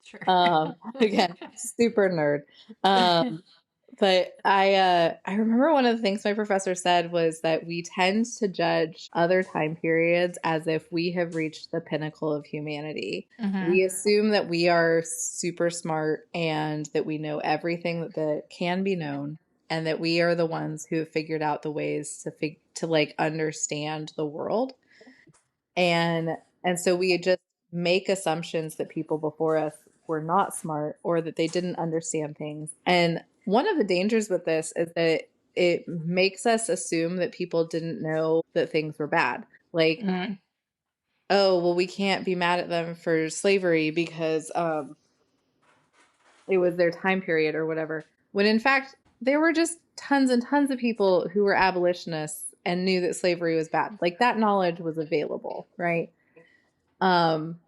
Speaker 2: sure.
Speaker 1: Again, super nerd. But I remember one of the things my professor said was that we tend to judge other time periods as if we have reached the pinnacle of humanity.
Speaker 2: Hmm.
Speaker 1: We assume that we are super smart and that we know everything that can be known, and that we are the ones who have figured out the ways to like understand the world. And so we just make assumptions that people before us were not smart or that they didn't understand things. And one of the dangers with this is that it makes us assume that people didn't know that things were bad. Like,
Speaker 2: Mm.
Speaker 1: oh, well, we can't be mad at them for slavery because it was their time period or whatever. When in fact, there were just tons and tons of people who were abolitionists and knew that slavery was bad. Like, that knowledge was available, right? Um,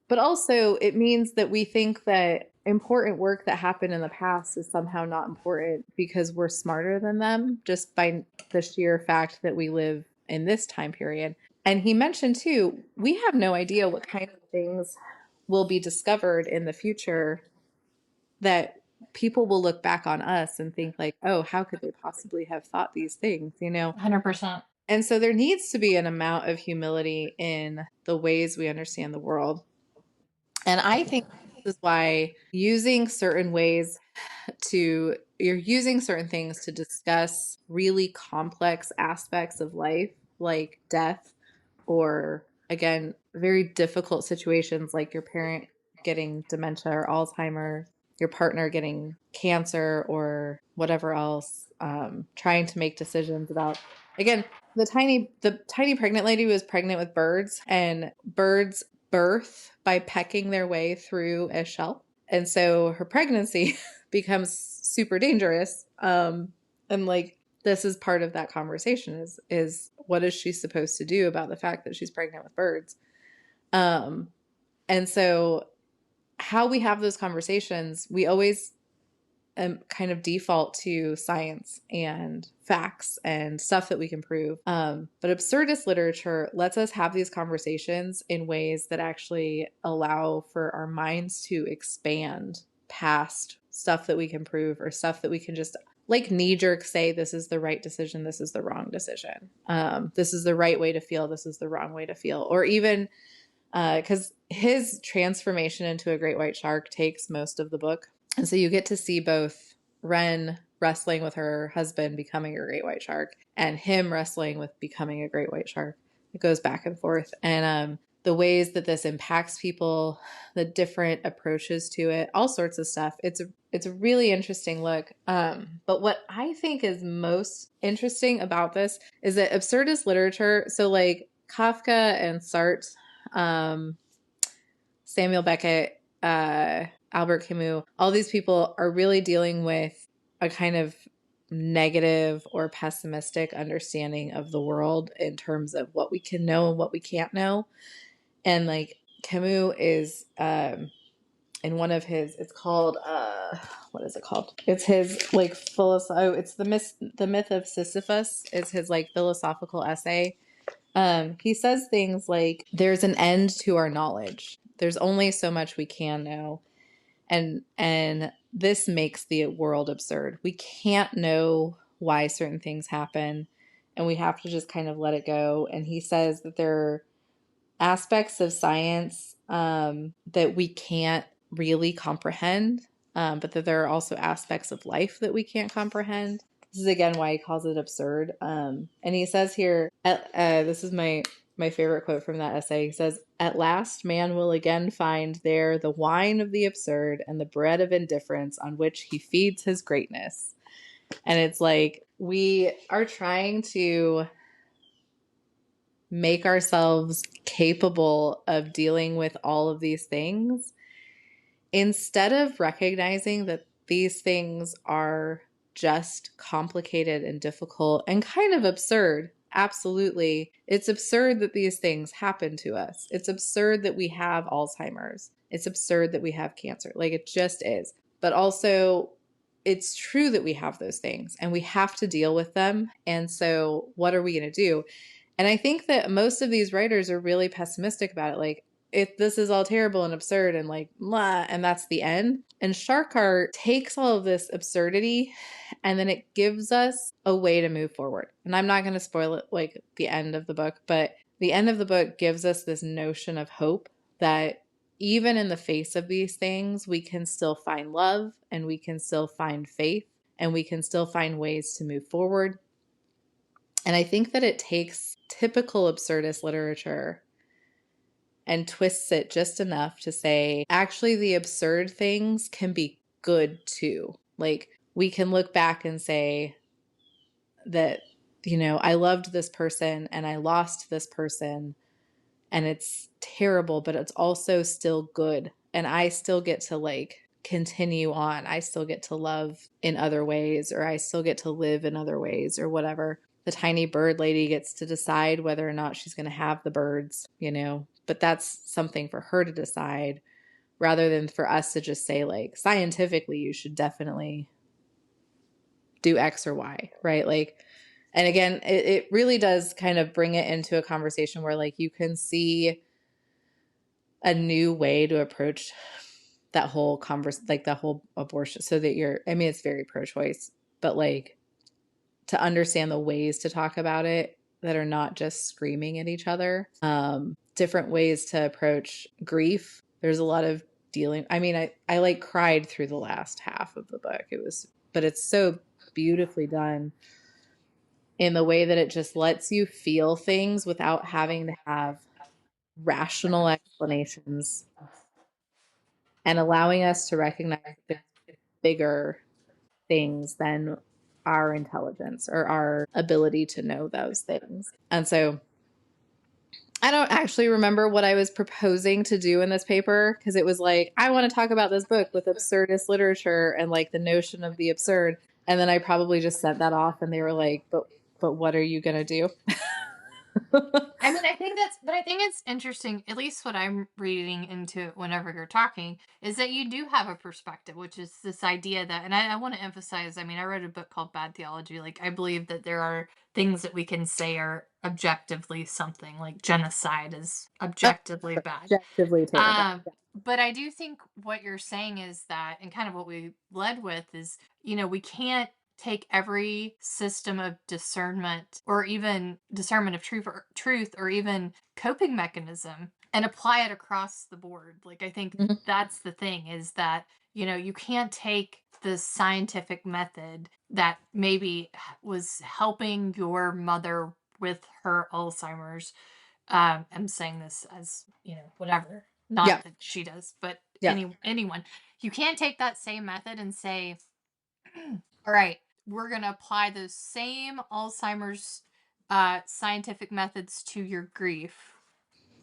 Speaker 1: but also, it means that we think that important work that happened in the past is somehow not important because we're smarter than them, just by the sheer fact that we live in this time period. And he mentioned too, we have no idea what kind of things will be discovered in the future that people will look back on us and think like, oh, how could they possibly have thought these things,
Speaker 2: 100%.
Speaker 1: And so there needs to be an amount of humility in the ways we understand the world. And I think this is why you're using certain things to discuss really complex aspects of life, like death, or again, very difficult situations like your parent getting dementia or Alzheimer, your partner getting cancer or whatever else, trying to make decisions about, again, the tiny pregnant lady was pregnant with birds, and birds birth by pecking their way through a shell. And so her pregnancy becomes super dangerous. And like, this is part of that conversation is what is she supposed to do about the fact that she's pregnant with birds? And so how we have those conversations, we always kind of default to science and facts and stuff that we can prove. But absurdist literature lets us have these conversations in ways that actually allow for our minds to expand past stuff that we can prove or stuff that we can just like knee jerk say, this is the right decision, this is the wrong decision. This is the right way to feel, this is the wrong way to feel. Or even because his transformation into a great white shark takes most of the book. And so you get to see both Ren wrestling with her husband becoming a great white shark and him wrestling with becoming a great white shark. It goes back and forth. And the ways that this impacts people, the different approaches to it, all sorts of stuff. It's a really interesting look. But what I think is most interesting about this is that absurdist literature, so like Kafka and Sartre, Samuel Beckett, Albert Camus, all these people are really dealing with a kind of negative or pessimistic understanding of the world in terms of what we can know and what we can't know. And like Camus is in one of his, it's called what is it called? It's his like it's the myth of Sisyphus is his like philosophical essay. He says things like there's an end to our knowledge. There's only so much we can know. And this makes the world absurd. We can't know why certain things happen, and we have to just kind of let it go. And he says that there are aspects of science that we can't really comprehend, but that there are also aspects of life that we can't comprehend. This is again why he calls it absurd. And he says here, this is my favorite quote from that essay. He says, "At last, man will again find there the wine of the absurd and the bread of indifference on which he feeds his greatness." And it's like we are trying to make ourselves capable of dealing with all of these things instead of recognizing that these things are just complicated and difficult and kind of absurd. Absolutely. It's absurd that these things happen to us. It's absurd that we have Alzheimer's. It's absurd that we have cancer. Like it just is. But also, it's true that we have those things and we have to deal with them. And so, what are we going to do? And I think that most of these writers are really pessimistic about it. Like, if this is all terrible and absurd and like, blah, and that's the end. And Sharkar takes all of this absurdity and then it gives us a way to move forward. And I'm not going to spoil it like the end of the book, but the end of the book gives us this notion of hope that even in the face of these things, we can still find love and we can still find faith and we can still find ways to move forward. And I think that it takes typical absurdist literature and twists it just enough to say, actually, the absurd things can be good too. Like, we can look back and say that, you know, I loved this person and I lost this person and it's terrible, but it's also still good. And I still get to like continue on. I still get to love in other ways, or I still get to live in other ways, or whatever. The tiny bird lady gets to decide whether or not she's going to have the birds, you know, but that's something for her to decide rather than for us to just say like scientifically you should definitely do X or Y, right? Like, and again, it really does kind of bring it into a conversation where like you can see a new way to approach that whole like the whole abortion, so that I mean, it's very pro-choice, but like to understand the ways to talk about it that are not just screaming at each other. Different ways to approach grief. There's a lot of dealing. I mean, I like cried through the last half of the book. But it's so beautifully done in the way that it just lets you feel things without having to have rational explanations and allowing us to recognize the bigger things than our intelligence or our ability to know those things. And so I don't actually remember what I was proposing to do in this paper, because it was like, I want to talk about this book with absurdist literature and like the notion of the absurd. And then I probably just sent that off and they were like, but what are you going to do?
Speaker 2: I mean, I think it's interesting, at least what I'm reading into whenever you're talking, is that you do have a perspective, which is this idea that, and I want to emphasize, I mean, I read a book called Bad Theology. Like, I believe that there are things that we can say are objectively something, like genocide is
Speaker 1: Oh,
Speaker 2: objectively bad.
Speaker 1: objectively terrible.
Speaker 2: Um, but I do think what you're saying is that, and kind of what we led with is, we can't take every system of discernment or even discernment of truth or even coping mechanism and apply it across the board. Like, I think
Speaker 1: Mhm.
Speaker 2: that's the thing is that, you can't take the scientific method that maybe was helping your mother with her Alzheimer's. I'm saying this as, whatever.
Speaker 1: Yeah.
Speaker 2: Not that she does, but
Speaker 1: Yeah.
Speaker 2: anyone. You can't take that same method and say, all right, we're going to apply those same Alzheimer's scientific methods to your grief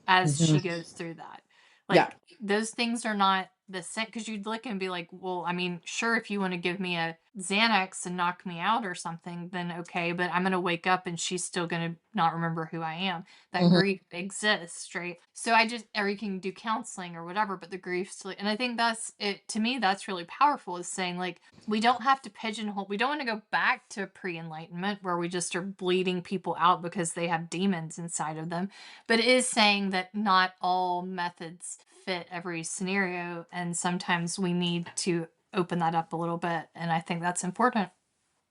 Speaker 2: as
Speaker 1: Mhm.
Speaker 2: she goes through that.
Speaker 1: Yeah.
Speaker 2: Like, those things are not the same, because you'd look and be like, well, I mean, sure, if you want to give me a Xanax and knock me out or something, then okay, but I'm going to wake up and she's still going to not remember who I am. That
Speaker 1: Mhm.
Speaker 2: grief exists, right? So I just, or you can do counseling or whatever, but the grief still, and I think that's it. To me, that's really powerful, is saying, like, we don't have to pigeonhole, we don't want to go back to pre-enlightenment where we just are bleeding people out because they have demons inside of them, but it is saying that not all methods fit every scenario, and sometimes we need to open that up a little bit. And I think that's important.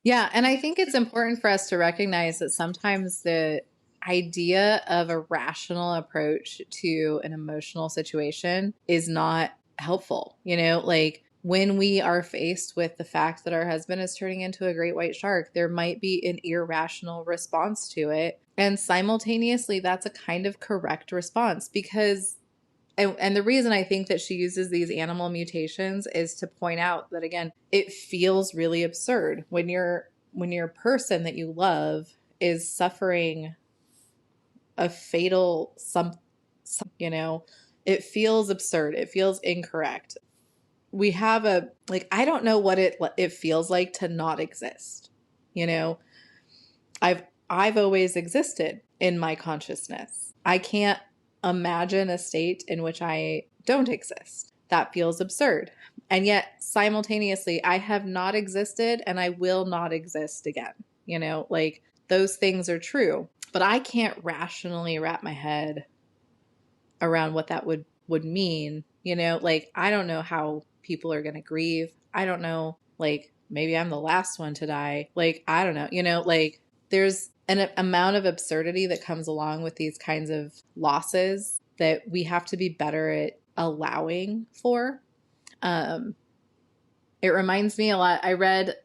Speaker 1: Yeah, and I think it's important for us to recognize that sometimes the idea of a rational approach to an emotional situation is not helpful. Like when we are faced with the fact that our husband is turning into a great white shark, there might be an irrational response to it. And simultaneously, that's a kind of correct response because and the reason I think that she uses these animal mutations is to point out that again, it feels really absurd when your person that you love is suffering a fatal it feels absurd. It feels incorrect. We have a like I don't know what it feels like to not exist. You know, I've always existed in my consciousness. I can't imagine a state in which I don't exist. That feels absurd. And yet, simultaneously, I have not existed and I will not exist again. Like those things are true. But I can't rationally wrap my head around what that would mean. Like I don't know how people are going to grieve. I don't know, like maybe I'm the last one to die. Like I don't know. Like there's an amount of absurdity that comes along with these kinds of losses that we have to be better at allowing for. um it reminds me a lot. I read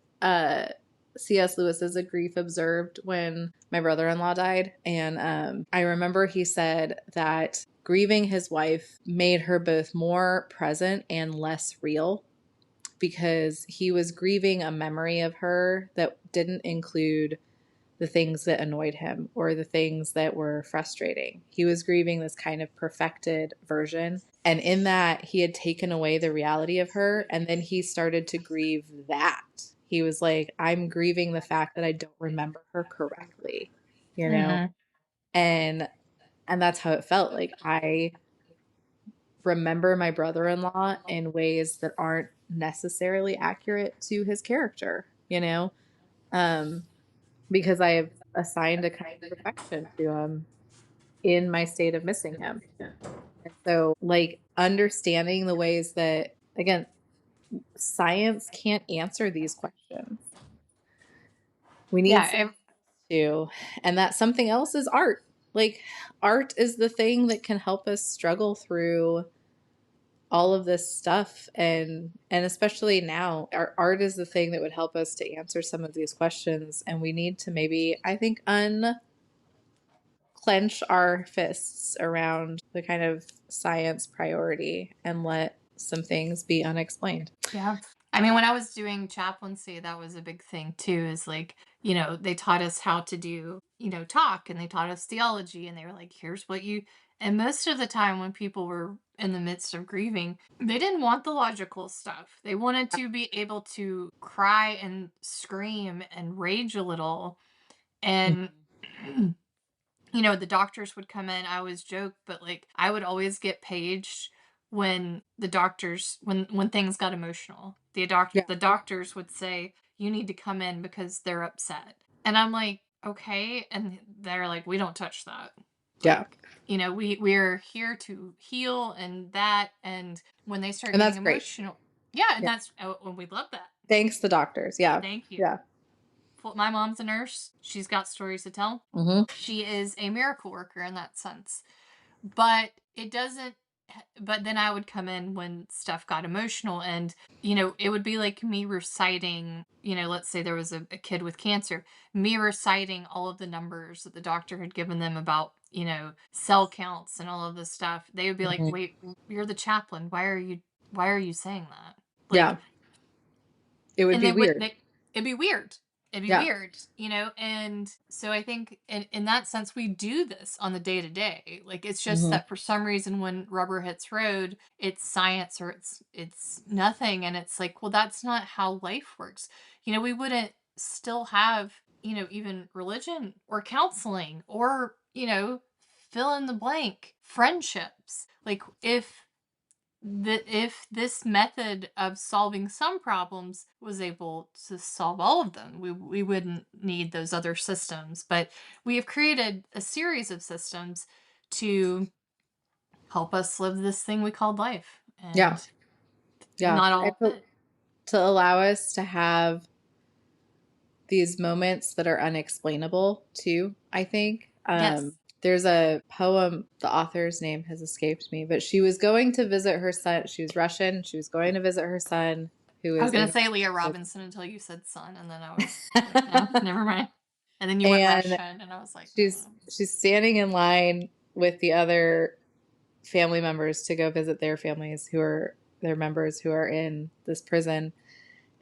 Speaker 1: C.S. Lewis's A Grief Observed when my brother-in-law died. And I remember he said that grieving his wife made her both more present and less real because he was grieving a memory of her that didn't include the things that annoyed him or the things that were frustrating. He was grieving this kind of perfected version. And in that, he had taken away the reality of her. And then he started to grieve that. He was like, I'm grieving the fact that I don't remember her correctly, you know?
Speaker 2: Mm-hmm.
Speaker 1: And that's how it felt. Like I remember my brother-in-law in ways that aren't necessarily accurate to his character, Um, because I have assigned a kind of perfection to him in my state of missing him. And so, like, understanding the ways that, again, science can't answer these questions. We need
Speaker 2: Yeah.
Speaker 1: to, and that something else is art. Like, art is the thing that can help us struggle through all of this stuff and especially now our art is the thing that would help us to answer some of these questions, and we need to maybe I think clench our fists around the kind of science priority and let some things be unexplained.
Speaker 2: Yeah. I mean, when I was doing chaplaincy, that was a big thing too, is like, they taught us how to do, talk, and they taught us theology, and they were like, here's what you, and most of the time when people were in the midst of grieving, they didn't want the logical stuff. They wanted to be able to cry and scream and rage a little. And the doctors would come in. I always joke, but like I would always get paged when the doctors when things got emotional.
Speaker 1: Yeah.
Speaker 2: The doctors would say, "You need to come in because they're upset." And I'm like, "Okay." And they're like, "We don't touch that."
Speaker 1: Yeah.
Speaker 2: Like, we're here to heal and when they start
Speaker 1: And
Speaker 2: getting
Speaker 1: that's great.
Speaker 2: emotional. Yeah, and
Speaker 1: Yeah.
Speaker 2: we love that.
Speaker 1: Thanks the doctors. Yeah.
Speaker 2: Thank you.
Speaker 1: Yeah.
Speaker 2: My mom's a nurse. She's got stories to tell.
Speaker 1: Mm-hmm.
Speaker 2: She is a miracle worker in that sense. But it doesn't but then I would come in when stuff got emotional and it would be like me reciting, let's say there was a kid with cancer, me reciting all of the numbers that the doctor had given them about, cell counts and all of this stuff. They would be like,
Speaker 1: Mm-hmm.
Speaker 2: "Wait, you're the chaplain. Why are you saying that?"
Speaker 1: Yeah.
Speaker 2: Like,
Speaker 1: It would
Speaker 2: and
Speaker 1: be
Speaker 2: they would
Speaker 1: weird.
Speaker 2: it'd be weird. It'd be
Speaker 1: Yeah.
Speaker 2: weird, and so I think in that sense we do this on the day to day. Like, it's just
Speaker 1: Mm-hmm.
Speaker 2: that for some reason when rubber hits road, it's science or it's nothing, and it's like, well, that's not how life works. We wouldn't still have, even religion or counseling or, fill in the blank friendships. Like, if this method of solving some problems was able to solve all of them, we wouldn't need those other systems. But we have created a series of systems to help us live this thing we called life.
Speaker 1: Yeah.
Speaker 2: And
Speaker 1: Yeah.
Speaker 2: not
Speaker 1: And
Speaker 2: all of it.
Speaker 1: to allow us to have these moments that are unexplainable too, I think.
Speaker 2: Yes.
Speaker 1: There's a poem, the author's name has escaped me, but she was going to visit her son. She was Russian. She was going to visit her son, who
Speaker 2: I was
Speaker 1: is
Speaker 2: going
Speaker 1: in
Speaker 2: to say Leah
Speaker 1: her.
Speaker 2: Robinson until you said son, and then I was like, no, never mind. And then you went
Speaker 1: And
Speaker 2: Russian, and I was like,
Speaker 1: she's standing in line with the other family members to go visit their families who are their members who are in this prison.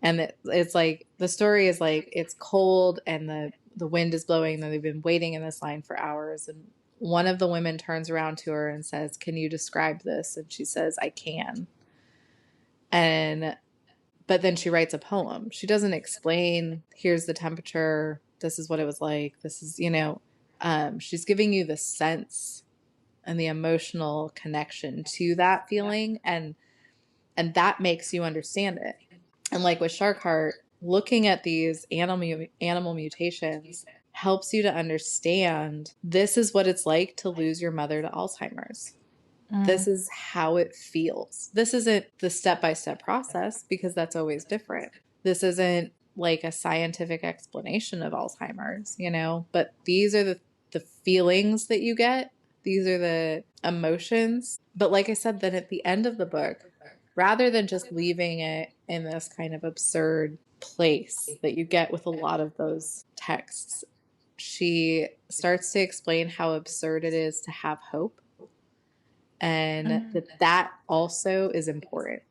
Speaker 1: And it's like the story is like it's cold and the wind is blowing and they've been waiting in this line for hours, and one of the women turns around to her and says, "Can you describe this?" And she says, "I can." And but then she writes a poem. She doesn't explain, here's the temperature, this is what it was like, this is, she's giving you the sense and the emotional connection to that feeling, and that makes you understand it. And like with Shark Heart, looking at these animal mutations helps you to understand this is what it's like to lose your mother to Alzheimer's. This is how it feels. This isn't the step-by-step process because that's always different. This isn't like a scientific explanation of Alzheimer's, but these are the feelings that you get. These are the emotions. But like I said, then at the end of the book, rather than just leaving it in this kind of absurd place that you get with a lot of those texts, she starts to explain how absurd it is to have hope, and that also is important.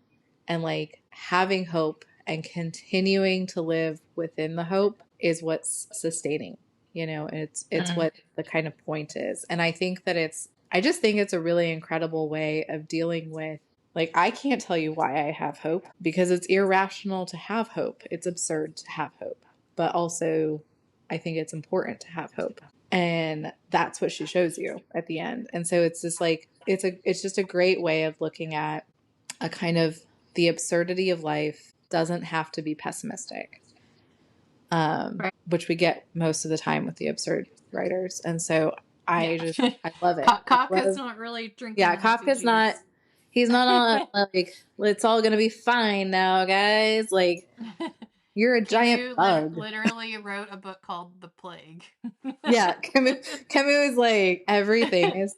Speaker 1: And like having hope and continuing to live within the hope is what's sustaining, it's what the kind of point is. And I just think it's a really incredible way of dealing with, like, I can't tell you why I have hope because it's irrational to have hope. It's absurd to have hope. But also, I think it's important to have hope. And that's what she shows you at the end. And so it's just like, it's just a great way of looking at a kind of the absurdity of life doesn't have to be pessimistic,
Speaker 2: right.
Speaker 1: which we get most of the time with the absurd writers. And so
Speaker 2: Yeah.
Speaker 1: I love it.
Speaker 2: Kafka's not really drinking
Speaker 1: Yeah,
Speaker 2: the happy
Speaker 1: Kafka's not,
Speaker 2: juice.
Speaker 1: he's not on like, it's all going to be fine now, guys. Like, you're a giant
Speaker 2: Camus
Speaker 1: bug.
Speaker 2: literally wrote a book called The Plague.
Speaker 1: Yeah, Camus is like, everything is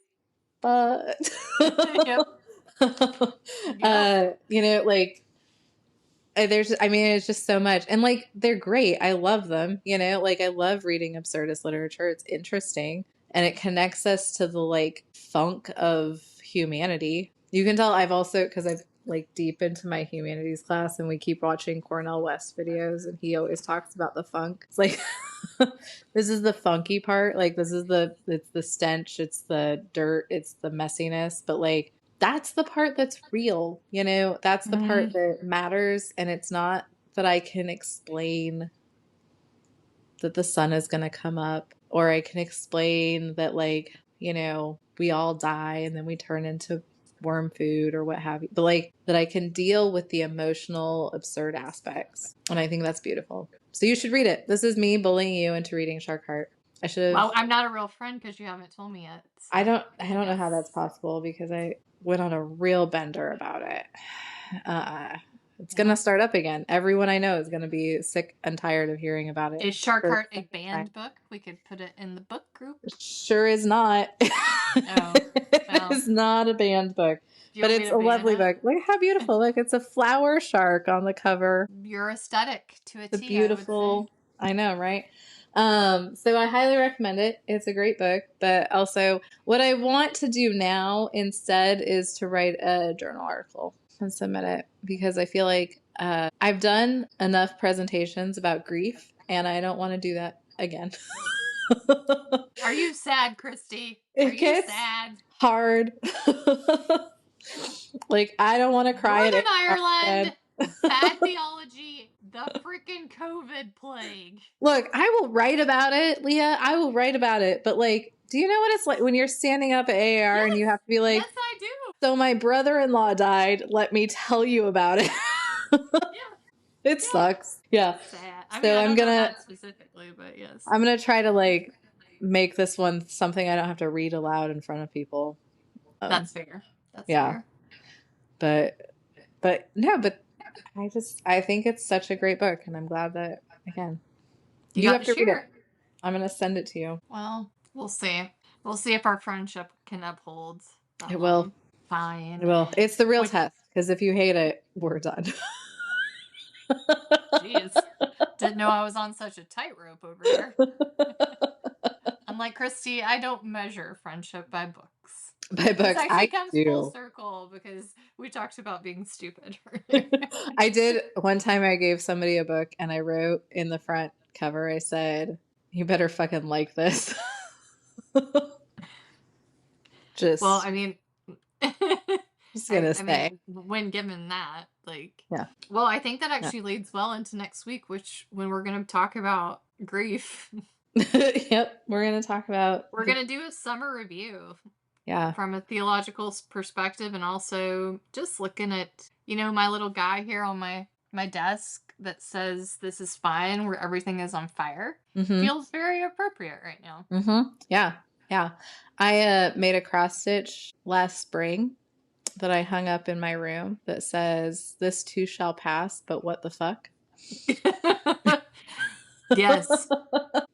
Speaker 1: but.
Speaker 2: Yep. Yep.
Speaker 1: Like, it's just so much. And like, they're great. I love them, like, I love reading absurdist literature. It's interesting. And it connects us to the like funk of humanity. You can tell because I've like deep into my humanities class and we keep watching Cornel West videos and he always talks about the funk. It's like, this is the funky part. Like, it's the stench, it's the dirt, it's the messiness. But like, that's the part that's real, that's the part that matters. And it's not that I can explain that the sun is going to come up, or I can explain that, like, you know, we all die and then we turn into worm food or what have you, but like that I can deal with the emotional, absurd aspects. And I think that's beautiful. So you should read it. This is me bullying you into reading Shark Heart. I should have.
Speaker 2: Well, I'm not a real friend because you haven't told me yet. So.
Speaker 1: I don't know how that's possible because I went on a real bender about it. It's going to start up again. Everyone I know is going to be sick and tired of hearing about it.
Speaker 2: Is Shark Heart a banned book? We could put it in the book group.
Speaker 1: Sure is not.
Speaker 2: Oh,
Speaker 1: It is not a banned book. But it's a lovely book. Look how beautiful. Look, it's a flower shark on the cover.
Speaker 2: Your aesthetic to a T.
Speaker 1: Beautiful. I know, right? So I highly recommend it. It's a great book. But also, what I want to do now instead is to write a journal article and submit it, because I feel like I've done enough presentations about grief and I don't want to do that again.
Speaker 2: Are you sad, Kristy? Are you sad?
Speaker 1: Hard. Like, I don't want to cry.
Speaker 2: Northern Ireland, bad theology, the freaking COVID plague.
Speaker 1: Look, I will write about it, Leah. I will write about it. But like, do you know what it's like when you're standing up at AAR and you have to be like,
Speaker 2: yes, I do.
Speaker 1: So my brother-in-law died. Let me tell you about it. It sucks. Yeah.
Speaker 2: Sad.
Speaker 1: I mean, I'm gonna
Speaker 2: not specifically, but yes.
Speaker 1: I'm gonna try to like make this one something I don't have to read aloud in front of people.
Speaker 2: That's fair. That's fair.
Speaker 1: But no, but I think it's such a great book, and I'm glad that again you have to read it. I'm gonna send it to you.
Speaker 2: Well, we'll see. We'll see if our friendship can uphold.
Speaker 1: It will.
Speaker 2: Fine.
Speaker 1: It will. It's the real test, because if you hate it, we're done.
Speaker 2: Jeez. Didn't know I was on such a tightrope over here. Unlike Kristy, I don't measure friendship by books.
Speaker 1: By books,
Speaker 2: I comes full circle because we talked about being stupid.
Speaker 1: I did. One time I gave somebody a book and I wrote in the front cover, I said, "You better fucking like this."
Speaker 2: Well, I mean,
Speaker 1: just gonna say,
Speaker 2: when given that, like,
Speaker 1: yeah.
Speaker 2: Well, I think that actually leads well into next week, when we're going to talk about grief.
Speaker 1: Yep, we're going to talk about.
Speaker 2: We're going to do a summer review.
Speaker 1: Yeah.
Speaker 2: From a theological perspective, and also just looking at, my little guy here on my desk that says "This is fine," where everything is on fire.
Speaker 1: Mm-hmm.
Speaker 2: Feels very appropriate right now.
Speaker 1: Mm-hmm. Yeah. Yeah. I made a cross stitch last spring that I hung up in my room that says, "This too shall pass, but what the fuck?"
Speaker 2: Yes.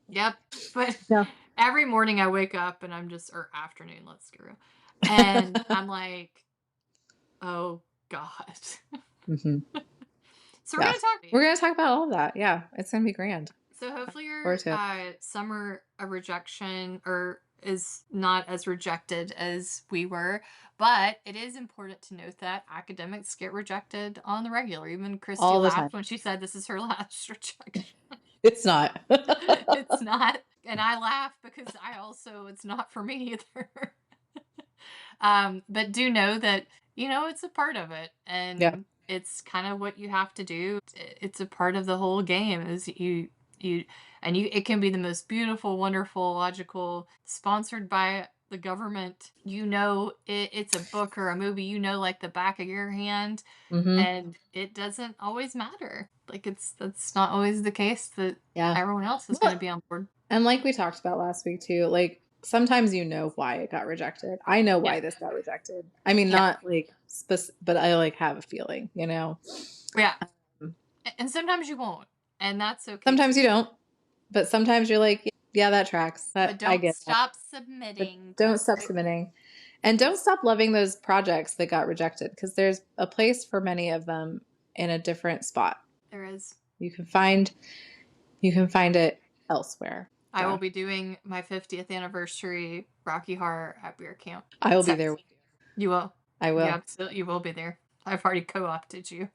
Speaker 2: Yep. But yeah. Every morning I wake up and or afternoon, let's get real. And I'm like, oh God.
Speaker 1: Mm-hmm.
Speaker 2: So we're
Speaker 1: going to talk about all of that. Yeah. It's going to be grand.
Speaker 2: So hopefully your Summer of Rejection is not as rejected as we were, but it is important to note that academics get rejected on the regular. Even Kristy laughed when she said this is her last rejection.
Speaker 1: It's not.
Speaker 2: It's not. And I laugh because it's not for me either. But do know that, it's a part of it. And it's kind of what you have to do. It's a part of the whole game is it can be the most beautiful, wonderful, logical, sponsored by the government. It's a book or a movie, like the back of your hand. Mm-hmm. And it doesn't always matter. Like that's not always the case that everyone else is going to be on board. And
Speaker 1: like we talked about last week too, like sometimes why it got rejected. I know why this got rejected. I mean, not like but I like have a feeling, Yeah.
Speaker 2: And sometimes you won't, and that's okay.
Speaker 1: Sometimes you don't, but sometimes you're like, yeah, that tracks.
Speaker 2: But don't stop submitting.
Speaker 1: But don't stop submitting. And don't stop loving those projects that got rejected, because there's a place for many of them in a different spot.
Speaker 2: There is.
Speaker 1: You can find it elsewhere.
Speaker 2: I will be doing my 50th anniversary Rocky Horror at beer camp.
Speaker 1: I will be there with you.
Speaker 2: You will.
Speaker 1: I will.
Speaker 2: Yeah, you will be there. I've already co-opted you.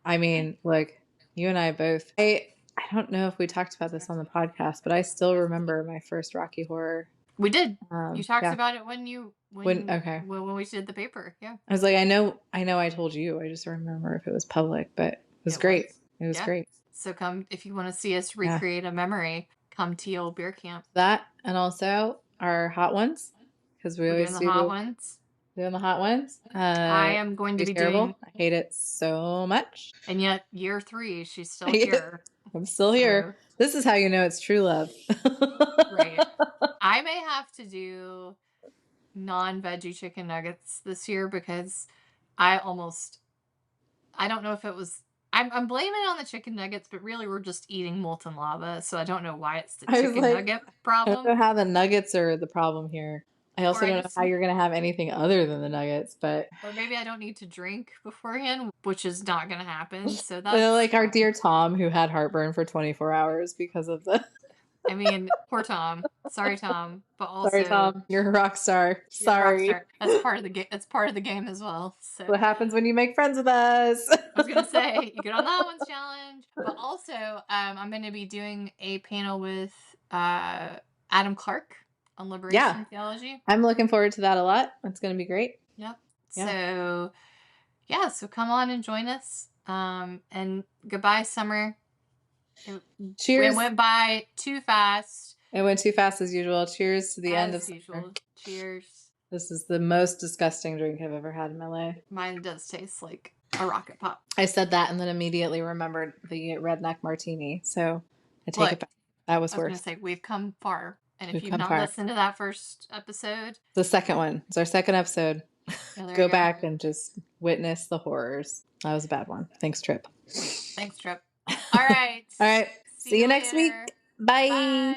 Speaker 1: I mean, look, you and I both. I don't know if we talked about this on the podcast, but I still remember my first Rocky Horror.
Speaker 2: We did. You talked about it when we did the paper. Yeah.
Speaker 1: I was like, I know I told you. I just remember if it was public, but it was great. It was great.
Speaker 2: So come, if you want to see us recreate a memory, come to old beer camp.
Speaker 1: That, and also our hot ones, because we're
Speaker 2: doing the hot ones.
Speaker 1: Doing the hot ones.
Speaker 2: I am going to be
Speaker 1: terrible. I hate it so much.
Speaker 2: And yet, year 3, she's still here.
Speaker 1: I'm still here. This is how you know it's true love.
Speaker 2: Right. I may have to do non-veggie chicken nuggets this year because I don't know if it was, I'm blaming it on the chicken nuggets, but really we're just eating molten lava, so I don't know why it's the chicken nugget problem.
Speaker 1: I don't know how the nuggets are the problem here. I also don't know how you're going to have anything other than the nuggets, but...
Speaker 2: Or maybe I don't need to drink beforehand, which is not going to happen, so that's...
Speaker 1: like our dear Tom, who had heartburn for 24 hours because of the...
Speaker 2: I mean, poor Tom. Sorry, Tom. But also,
Speaker 1: sorry, Tom. You're a rock star. Sorry.
Speaker 2: Rock star. That's part of the game. That's part of the game as well. So
Speaker 1: what happens when you make friends with us?
Speaker 2: I was gonna say you get on that one's challenge. But also, I'm going to be doing a panel with Adam Clark on liberation theology.
Speaker 1: I'm looking forward to that a lot. It's going to be great.
Speaker 2: Yep. Yeah. So come on and join us. And goodbye, summer.
Speaker 1: Cheers.
Speaker 2: It went by too fast.
Speaker 1: It went too fast as usual. Cheers to the end of summer.
Speaker 2: Cheers.
Speaker 1: This is the most disgusting drink I've ever had in my life.
Speaker 2: Mine does taste like a rocket pop.
Speaker 1: I said that and then immediately remembered the redneck martini. So I take it back. That was worse. I was
Speaker 2: going to say, we've come far. And if you've not listened to that first episode.
Speaker 1: The second one. It's our second episode. Go back and just witness the horrors. That was a bad one. Thanks, Trip.
Speaker 2: Thanks, Trip. All right.
Speaker 1: All right. See you next week. Bye.